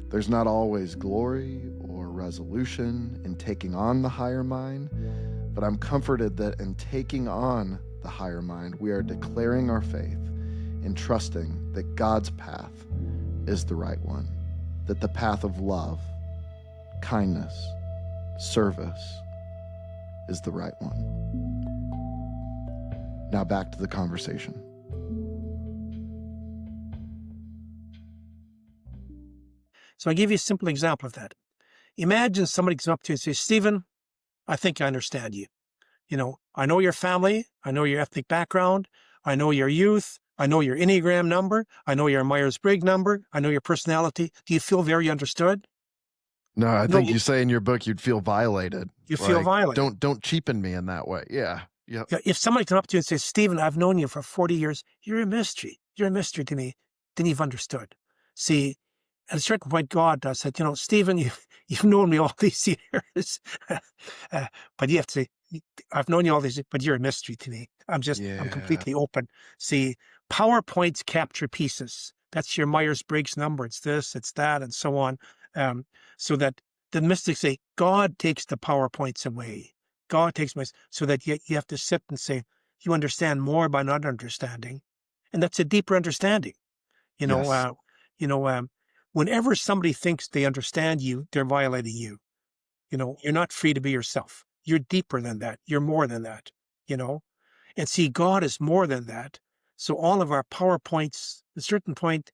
There's not always glory or resolution in taking on the higher mind, but I'm comforted that in taking on the higher mind, we are declaring our faith and trusting that God's path is the right one, that the path of love, kindness, service is the right one. Now back to the conversation. So I give you a simple example of that. Imagine somebody comes up to you and says, Stephen, I think I understand you. I know your family. I know your ethnic background. I know your youth. I know your Enneagram number. I know your Myers-Briggs number. I know your personality. Do you feel very understood? No, I think you say in your book you'd feel violated. You feel violated. Don't cheapen me in that way. Yeah. Yeah. If somebody comes up to you and says, Stephen, I've known you for 40 years. You're a mystery. You're a mystery to me. Then you've understood. See, at a certain point, God said, Stephen, you've known me all these years. But you have to say, I've known you all these years, but you're a mystery to me. I'm completely open. See, PowerPoints capture pieces. That's your Myers-Briggs number. It's this, it's that, and so on. So that the mystics say, God takes the PowerPoints away. God takes my, so that you have to sit and say, you understand more by not understanding. And that's a deeper understanding. Yes. Whenever somebody thinks they understand you, they're violating you. You're not free to be yourself. You're deeper than that. You're more than that, and see, God is more than that. So all of our PowerPoints, at a certain point,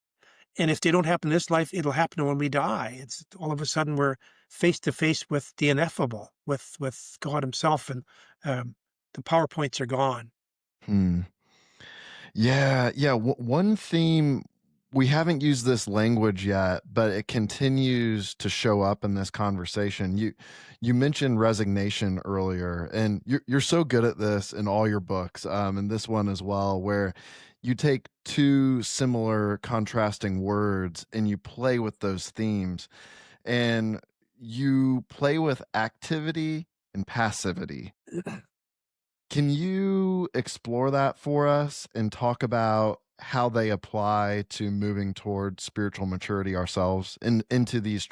and if they don't happen in this life, it'll happen when we die. It's all of a sudden we're face to face with the ineffable, with God himself, and the PowerPoints are gone. Yeah. One theme, we haven't used this language yet, but it continues to show up in this conversation. You mentioned resignation earlier, and you're so good at this in all your books, and this one as well, where you take two similar contrasting words and you play with those themes, and you play with activity and passivity. Can you explore that for us and talk about how they apply to moving toward spiritual maturity ourselves into these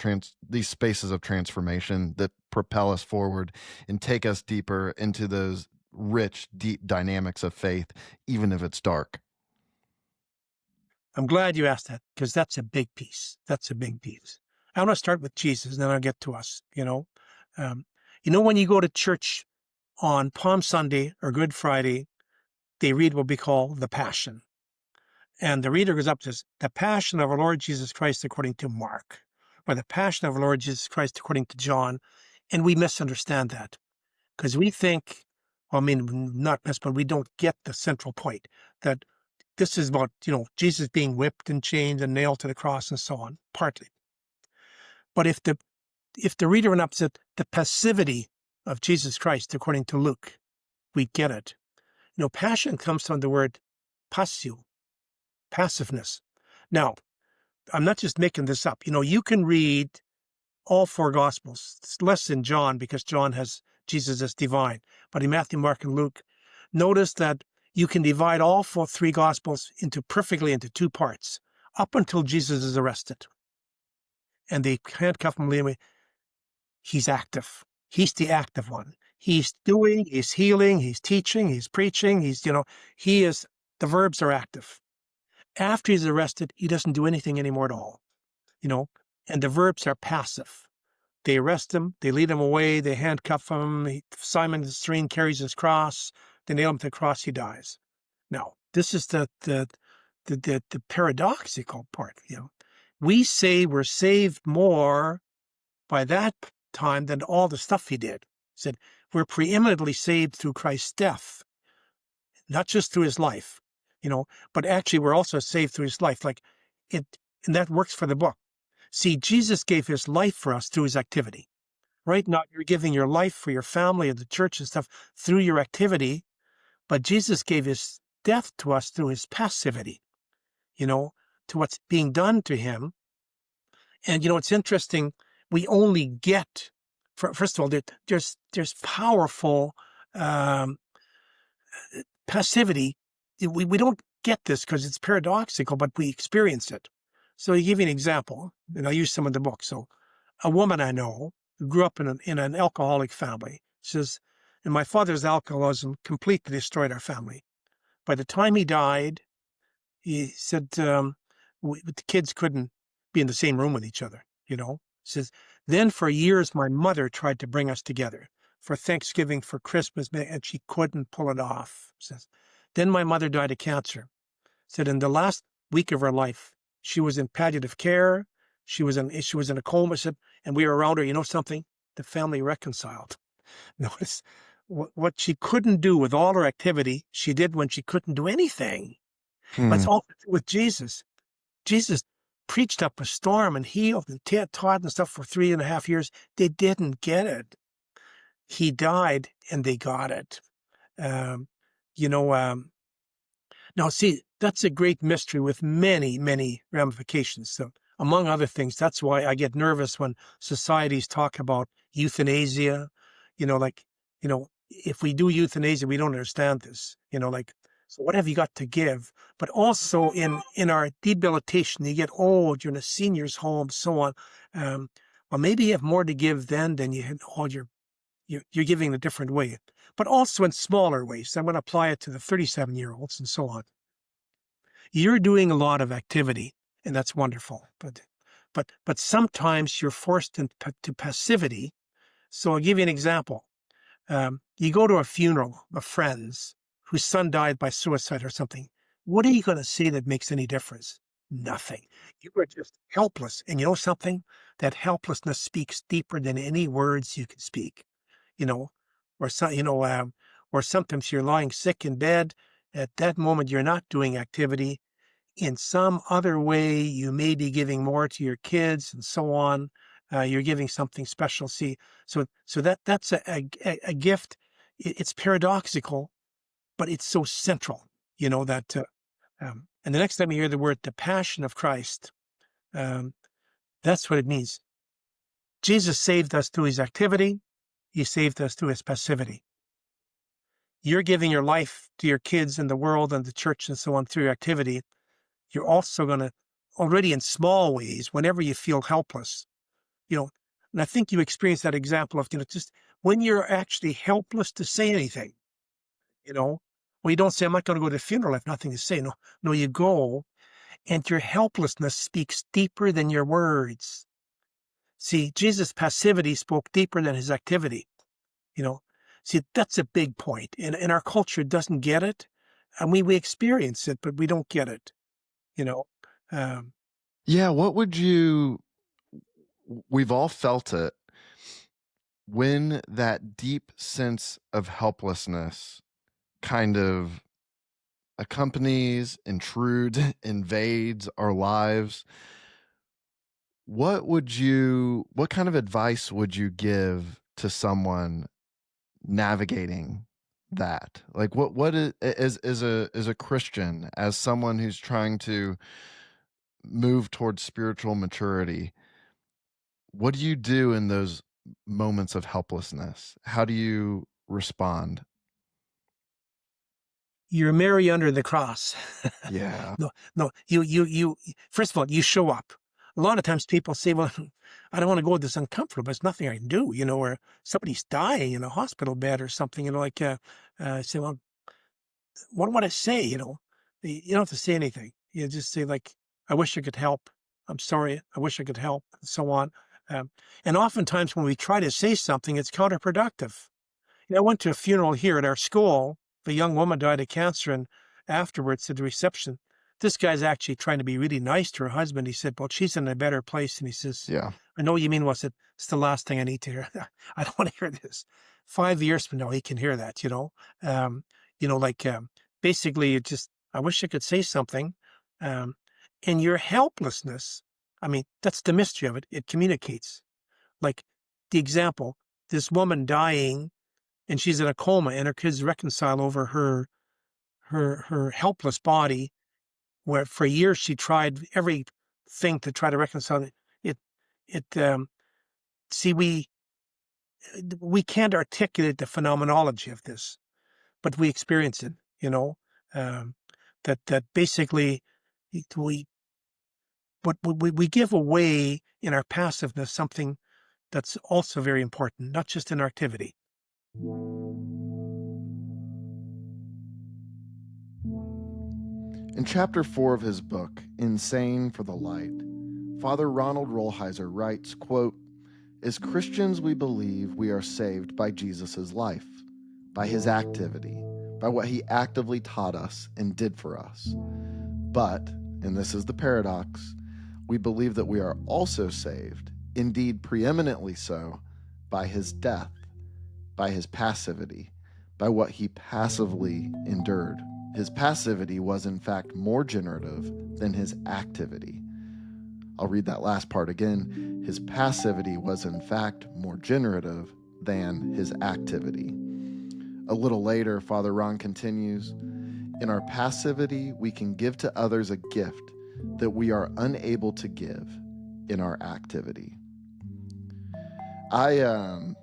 spaces of transformation that propel us forward and take us deeper into those rich, deep dynamics of faith, even if it's dark? I'm glad you asked that, because that's a big piece. That's a big piece. I want to start with Jesus, and then I'll get to us. When you go to church on Palm Sunday or Good Friday, they read what we call the Passion. And the reader goes up to this, the Passion of our Lord Jesus Christ according to Mark, or the Passion of our Lord Jesus Christ according to John. And we misunderstand that because we think, not miss, but we don't get the central point that this is about, Jesus being whipped and chained and nailed to the cross and so on, partly. But if the reader went up and said the passivity of Jesus Christ according to Luke, we get it. Passion comes from the word passio, passiveness. Now, I'm not just making this up. You can read all four Gospels. It's less in John because John has Jesus as divine. But in Matthew, Mark, and Luke, notice that you can divide all three Gospels perfectly into two parts up until Jesus is arrested. And they handcuff him. He's active. He's the active one. He's doing, he's healing, he's teaching, he's preaching, the verbs are active. After he's arrested, he doesn't do anything anymore at all, and the verbs are passive. They arrest him, they lead him away, they handcuff him. Simon the Cyrene carries his cross, they nail him to the cross, he dies. Now, this is the paradoxical part. We say we're saved more by that time than all the stuff he did. He said, we're preeminently saved through Christ's death, not just through his life, but actually we're also saved through his life. And that works for the book. See, Jesus gave his life for us through his activity. Right now, you're giving your life for your family and the church and stuff through your activity, but Jesus gave his death to us through his passivity, to what's being done to him. And, it's interesting, we only get, first of all, there's powerful passivity. We don't get this because it's paradoxical, but we experience it. So I'll give you an example, and I'll use some of the book. So a woman I know who grew up in an alcoholic family says, and my father's alcoholism completely destroyed our family. By the time he died, he said the kids couldn't be in the same room with each other, Says, then for years, my mother tried to bring us together for Thanksgiving, for Christmas, and she couldn't pull it off. Says, then my mother died of cancer. Said in the last week of her life, she was in palliative care. She was in a coma. Said, and we were around her. Something? The family reconciled. Notice what she couldn't do with all her activity, she did when she couldn't do anything. But it's all with Jesus. Jesus preached up a storm and healed and taught and stuff for 3.5 years. They didn't get it. He died and they got it. Now, see, that's a great mystery with many, many ramifications. So, among other things, that's why I get nervous when societies talk about euthanasia. If we do euthanasia, we don't understand this. So what have you got to give? But also in our debilitation, you get old, you're in a senior's home, so on. Well, maybe you have more to give then than you had all you're giving in a different way, but also in smaller ways. I'm going to apply it to the 37-year-olds and so on. You're doing a lot of activity, and that's wonderful. But sometimes you're forced into passivity. So I'll give you an example. You go to a funeral of friends whose son died by suicide or something. What are you going to say that makes any difference? Nothing. You are just helpless. And you know something? That helplessness speaks deeper than any words you can speak. Or sometimes you're lying sick in bed. At that moment, you're not doing activity. In some other way, you may be giving more to your kids and so on. You're giving something special. See, so that's a gift. It's paradoxical, but it's so central. That. And the next time you hear the word "the Passion of Christ," that's what it means. Jesus saved us through his activity. He saved us through his passivity. You're giving your life to your kids and the world and the church and so on through your activity. You're also going to, already in small ways, whenever you feel helpless, and I think you experience that example of, just when you're actually helpless to say anything, well, you don't say, I'm not going to go to the funeral, I have nothing to say. No, you go, and your helplessness speaks deeper than your words. See, Jesus' passivity spoke deeper than his activity. See, that's a big point. And our culture doesn't get it. And we experience it, but we don't get it. Yeah, we've all felt it when that deep sense of helplessness kind of accompanies, intrudes, invades our lives. What kind of advice would you give to someone navigating that? Like what is as a Christian, as someone who's trying to move towards spiritual maturity, What do you do in those moments of helplessness? How do you respond? You're Mary under the cross. Yeah. No, no, you, first of all, you show up. A lot of times people say, well, I don't want to go with this uncomfortable, but it's nothing I can do, or somebody's dying in a hospital bed or something, say, well, what would I say, You don't have to say anything. You just say, like, I wish I could help. I'm sorry. I wish I could help, and so on. Um, and oftentimes when we try to say something, it's counterproductive. I went to a funeral here at our school. The young woman died of cancer, and afterwards at the reception, this guy's actually trying to be really nice to her husband. He said, well, she's in a better place. And he says, Yeah. I know what you mean. Was it? It's the last thing I need to hear. I don't want to hear this. 5 years from now, he can hear that, um, like, basically it just, I wish I could say something. Um, and your helplessness, I mean, that's the mystery of it. It communicates. Like the example, this woman dying, and she's in a coma, and her kids reconcile over her helpless body, where for years she tried everything to try to reconcile it. See, we can't articulate the phenomenology of this, but we experience it. Um, that basically we we give away in our passiveness something that's also very important, not just in our activity. In chapter 4 of his book, Insane for the Light, Father Ronald Rolheiser writes, quote, as Christians, we believe we are saved by Jesus' life, by his activity, by what he actively taught us and did for us. But, and this is the paradox, we believe that we are also saved, indeed preeminently so, by his death, by his passivity, by what he passively endured. His passivity was in fact more generative than his activity. I'll read that last part again. His passivity was in fact more generative than his activity. A little later, Father Ron continues, in our passivity, we can give to others a gift that we are unable to give in our activity. I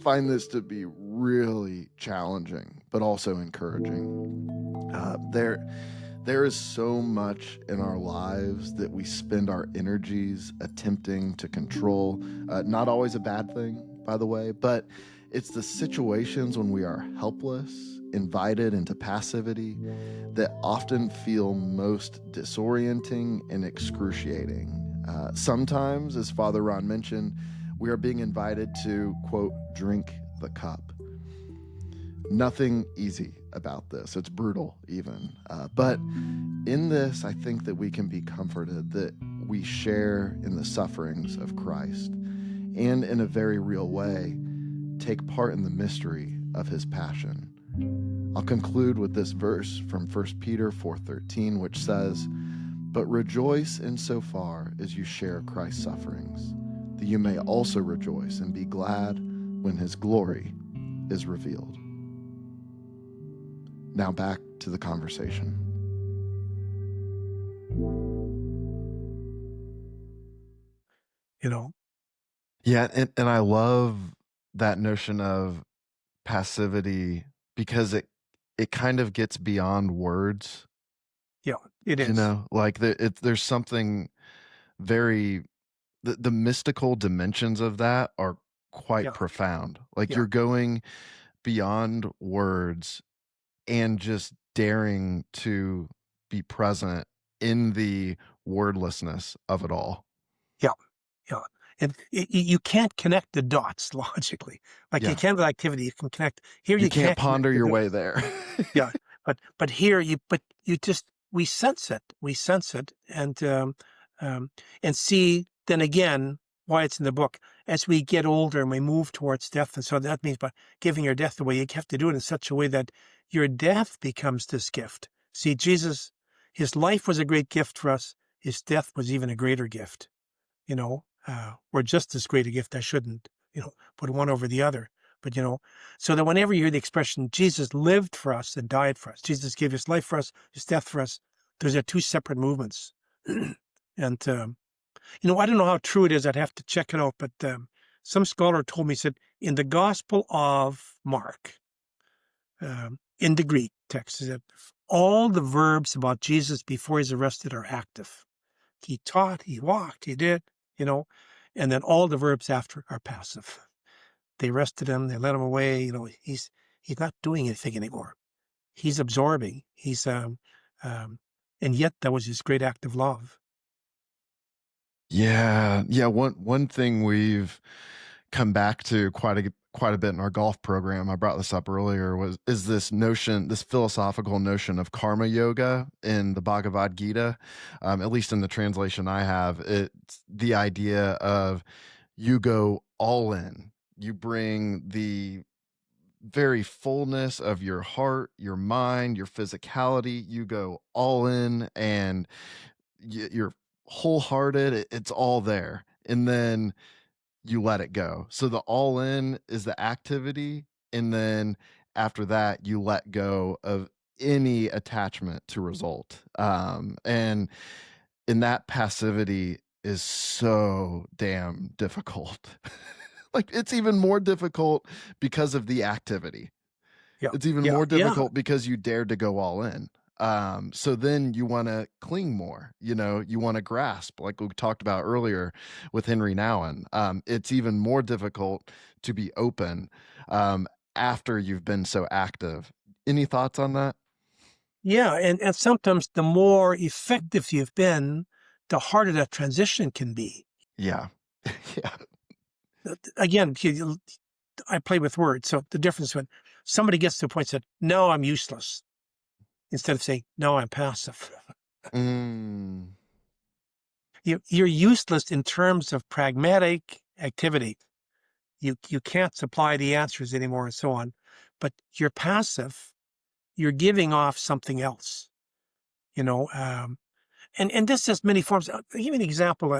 find this to be really challenging, but also encouraging. There is so much in our lives that we spend our energies attempting to control. Not always a bad thing, by the way, but it's the situations when we are helpless, invited into passivity, that often feel most disorienting and excruciating. Sometimes, as Father Ron mentioned, we are being invited to, quote, drink the cup. Nothing easy about this. It's brutal, even. But in this, I think that we can be comforted that we share in the sufferings of Christ and, in a very real way, take part in the mystery of his passion. I'll conclude with this verse from 1 Peter 4:13, which says, but rejoice insofar as you share Christ's sufferings, that you may also rejoice and be glad when his glory is revealed. Now back to the conversation. Yeah, and I love that notion of passivity because it kind of gets beyond words. Yeah, it is. Like there's something very the mystical dimensions of that are quite profound. Like you're going beyond words and just daring to be present in the wordlessness of it all. Yeah. And you can't connect the dots logically. Like you can with activity, you can connect. Here you can't ponder your way there. Yeah, but here we sense it, and see. Then again, why it's in the book. As we get older and we move towards death, and so that means by giving your death away, you have to do it in such a way that your death becomes this gift. See, Jesus, his life was a great gift for us. His death was even a greater gift. Or just as great a gift. I shouldn't, put one over the other. But, so that whenever you hear the expression, Jesus lived for us and died for us, Jesus gave his life for us, his death for us, those are two separate movements. And I don't know how true it is. I'd have to check it out. But some scholar told me, said, in the Gospel of Mark, in the Greek text, is that all the verbs about Jesus before he's arrested are active. He taught, he walked, he did, and then all the verbs after are passive. They arrested him, they let him away. He's not doing anything anymore. He's absorbing. And yet that was his great act of love. Yeah. One thing we've come back to quite a bit in our golf program, I brought this up earlier, is this philosophical notion of karma yoga in the Bhagavad Gita. At least in the translation I have, it's the idea of you go all in. You bring the very fullness of your heart, your mind, your physicality. You go all in, and you're wholehearted. It's all there. And then you let it go. So the all in is the activity. And then after that, you let go of any attachment to result. And in that, passivity is so damn difficult. Like, it's even more difficult because of the activity. Yeah. It's even more difficult because you dared to go all in. So then you want to cling more, you want to grasp, like we talked about earlier with Henry Nouwen. It's even more difficult to be open after you've been so active. Any thoughts on that? Yeah. And sometimes the more effective you've been, the harder that transition can be. Yeah. Yeah. Again, I play with words. So the difference when somebody gets to a point that, no, I'm useless, instead of saying, no, I'm passive. Mm. You're useless in terms of pragmatic activity. You can't supply the answers anymore and so on. But you're passive. You're giving off something else, and this has many forms. I'll give you an example.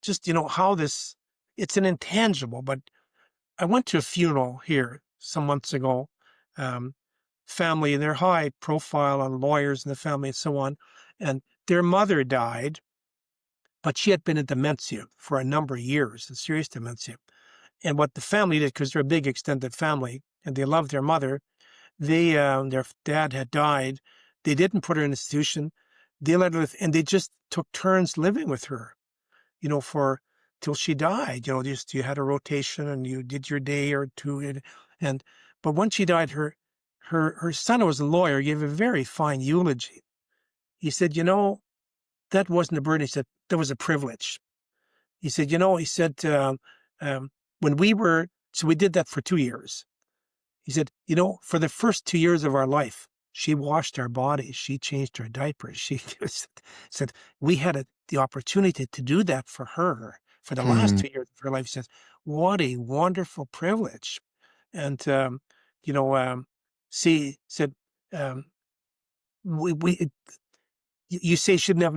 Just, how this, it's an intangible, but I went to a funeral here some months ago. Family, and they're high profile on lawyers in the family and so on. And their mother died, but she had been in dementia for a number of years, a serious dementia. And what the family did, because they're a big extended family and they loved their mother, their dad had died. They didn't put her in an institution. They let her live, and they just took turns living with her, for till she died. Just you had a rotation and you did your day or two. But when she died, her son, who was a lawyer, gave a very fine eulogy. He said, that wasn't a burden. He said, that was a privilege. He said, when we did that for 2 years. He said, for the first 2 years of our life, she washed our bodies. She changed our diapers. She said, we had the opportunity to do that for her for the last 2 years of her life. He says, what a wonderful privilege. And, said, you say she didn't have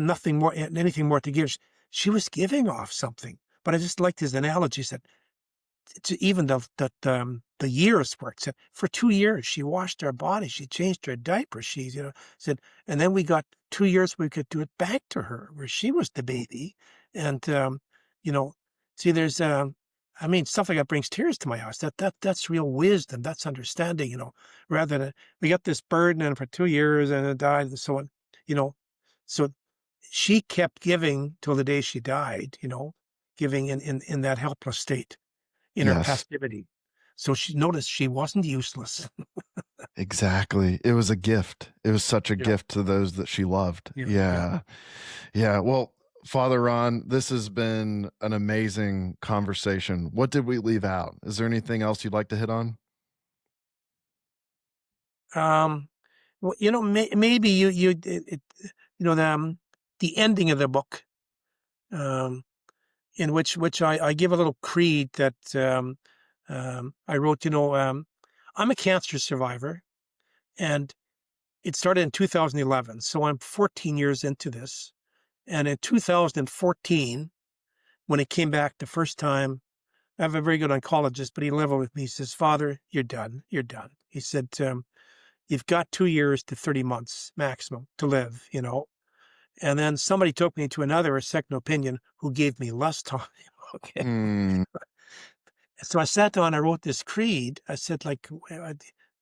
anything more to give. She was giving off something. But I just liked his analogy. He said, even the years where it said for 2 years she washed our body, she changed her diaper, she said, and then we got 2 years we could do it back to her where she was the baby, and see, there's stuff like that brings tears to my eyes. That's real wisdom. That's understanding. Rather than we got this burden and for 2 years and it died and so on. So she kept giving till the day she died. Giving in that helpless state, in her Yes, passivity. So she noticed she wasn't useless. exactly. It was a gift. It was such a Yeah. gift to those that she loved. Yeah. Yeah. Yeah. Well, Father Ron, this has been an amazing conversation. What did we leave out? Is there anything else you'd like to hit on? Well, maybe the ending of the book, in which I give a little creed that I wrote. I'm a cancer survivor, and it started in 2011, so I'm 14 years into this. And in 2014, when it came back the first time, I have a very good oncologist, but he leveled with me. He says, Father, you're done. You're done. He said, you've got 2 years to 30 months maximum to live, And then somebody took me to another, a second opinion, who gave me less time. Okay. So I sat down, I wrote this creed. I said, like,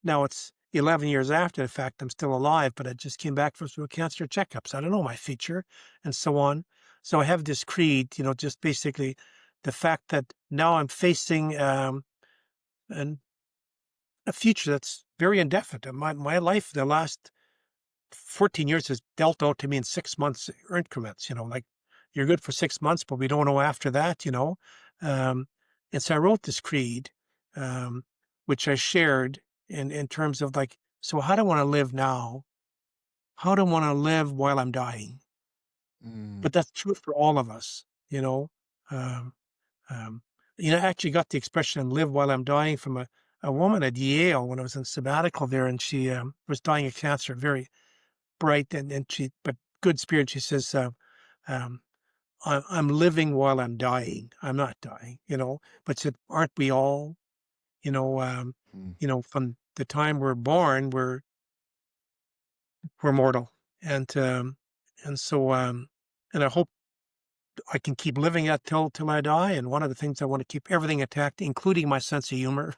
now it's 11 years after the fact, I'm still alive, but I just came back from some cancer checkups. I don't know my future and so on. So I have this creed, just basically the fact that now I'm facing a future that's very indefinite. My life, the last 14 years has dealt out to me in 6 months increments, like you're good for 6 months, but we don't know after that, and so I wrote this creed, which I shared in terms of like, so how do I want to live now? How do I want to live while I'm dying? But that's true for all of us, um, um, I actually got the expression "live while I'm dying" from a woman at Yale when I was in sabbatical there, and she was dying of cancer, very bright and but good spirit. She says, um, I'm living while I'm dying. I'm not dying, but said, aren't we all, from the time we're born, we're mortal. And so, and I hope I can keep living that till I die. And one of the things I want to keep everything intact, including my sense of humor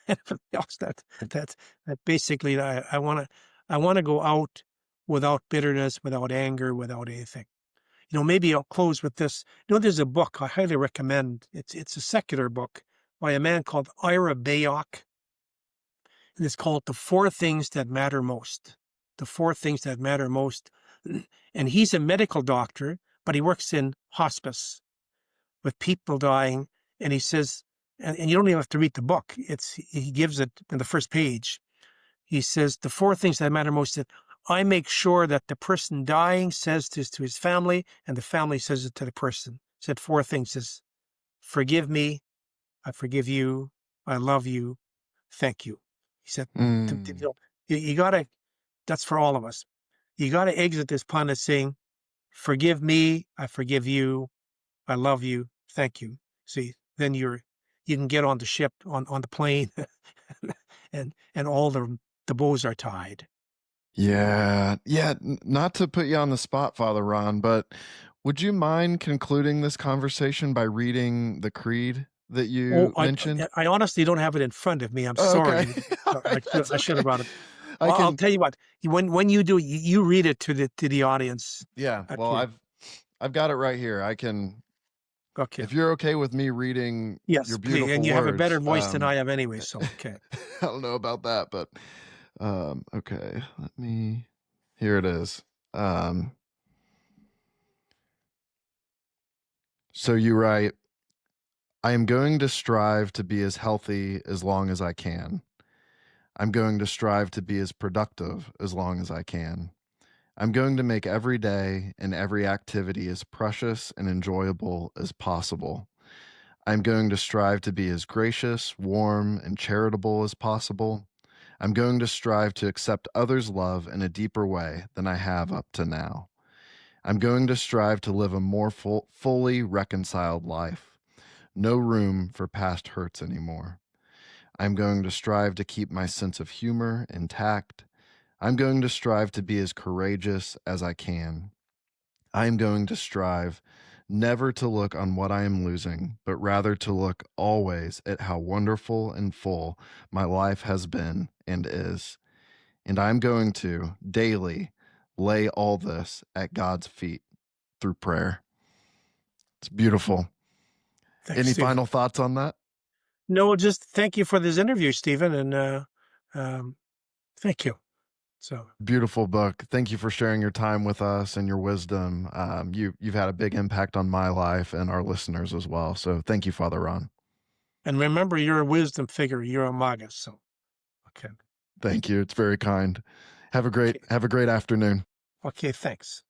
and everything else that basically I want to go out without bitterness, without anger, without anything. Maybe I'll close with this. There's a book I highly recommend. It's a secular book by a man called Ira Bayok, and it's called The Four Things That Matter Most. The Four Things That Matter Most. And he's a medical doctor, but he works in hospice with people dying. And he says, and you don't even have to read the book. He gives it in the first page. He says, the four things that matter most, that I make sure that the person dying says this to his family, and the family says it to the person. He said four things: says, forgive me, I forgive you, I love you, thank you. He said, you gotta, that's for all of us. You gotta exit this planet saying, forgive me, I forgive you, I love you, thank you. See, then you can get on the ship, on the plane, and all the bows are tied. Yeah. Not to put you on the spot, Father Ron, but would you mind concluding this conversation by reading the creed that Oh, you mentioned? I honestly don't have it in front of me. I'm Oh, okay. sorry. That's I should okay. have brought it. I I'll can. tell you what. When you do, you read it to the audience. Yeah. Well, Okay. I've got it right here. I can. Okay. If you're okay with me reading Yes, your please. And beautiful you have a better words, voice than I have anyway. So okay. I don't know about that, but okay. Let me. Here it is. Um, so you write, I am going to strive to be as healthy as long as I can. I'm going to strive to be as productive as long as I can. I'm going to make every day and every activity as precious and enjoyable as possible. I'm going to strive to be as gracious, warm, and charitable as possible. I'm going to strive to accept others' love in a deeper way than I have up to now. I'm going to strive to live a more fully reconciled life. No room for past hurts anymore. I'm going to strive to keep my sense of humor intact. I'm going to strive to be as courageous as I can. I am going to strive never to look on what I am losing, but rather to look always at how wonderful and full my life has been and is. And I'm going to daily lay all this at God's feet through prayer. It's beautiful. Thanks, Any Stephen. final thoughts on that? No, just thank you for this interview, Stephen, and thank you. So, Beautiful book. Thank you for sharing your time with us and your wisdom. You've had a big impact on my life and our listeners as well. So thank you, Father Ron. and remember, you're a wisdom figure. You're a maga. So, okay. Thank you. It's very kind. Have a Okay. great afternoon. Okay. Thanks.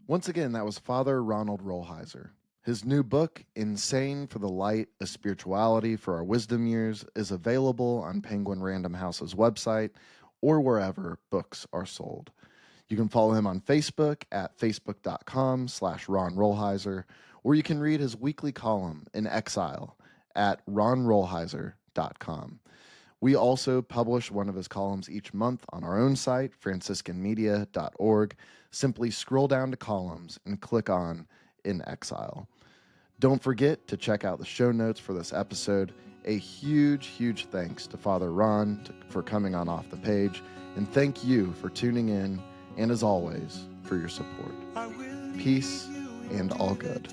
Once again, that was Father Ronald Rolheiser. His new book, Insane for the Light, A Spirituality for Our Wisdom Years, is available on Penguin Random House's website or wherever books are sold. You can follow him on Facebook at facebook.com/Ron Rolheiser, or you can read his weekly column in Exile at ronrolheiser.com. We also publish one of his columns each month on our own site, franciscanmedia.org. Simply scroll down to columns and click on In Exile. Don't forget to check out the show notes for this episode. A huge thanks to Father Ron for coming on Off the Page, and thank you for tuning in, and as always, for your support. Peace and all good.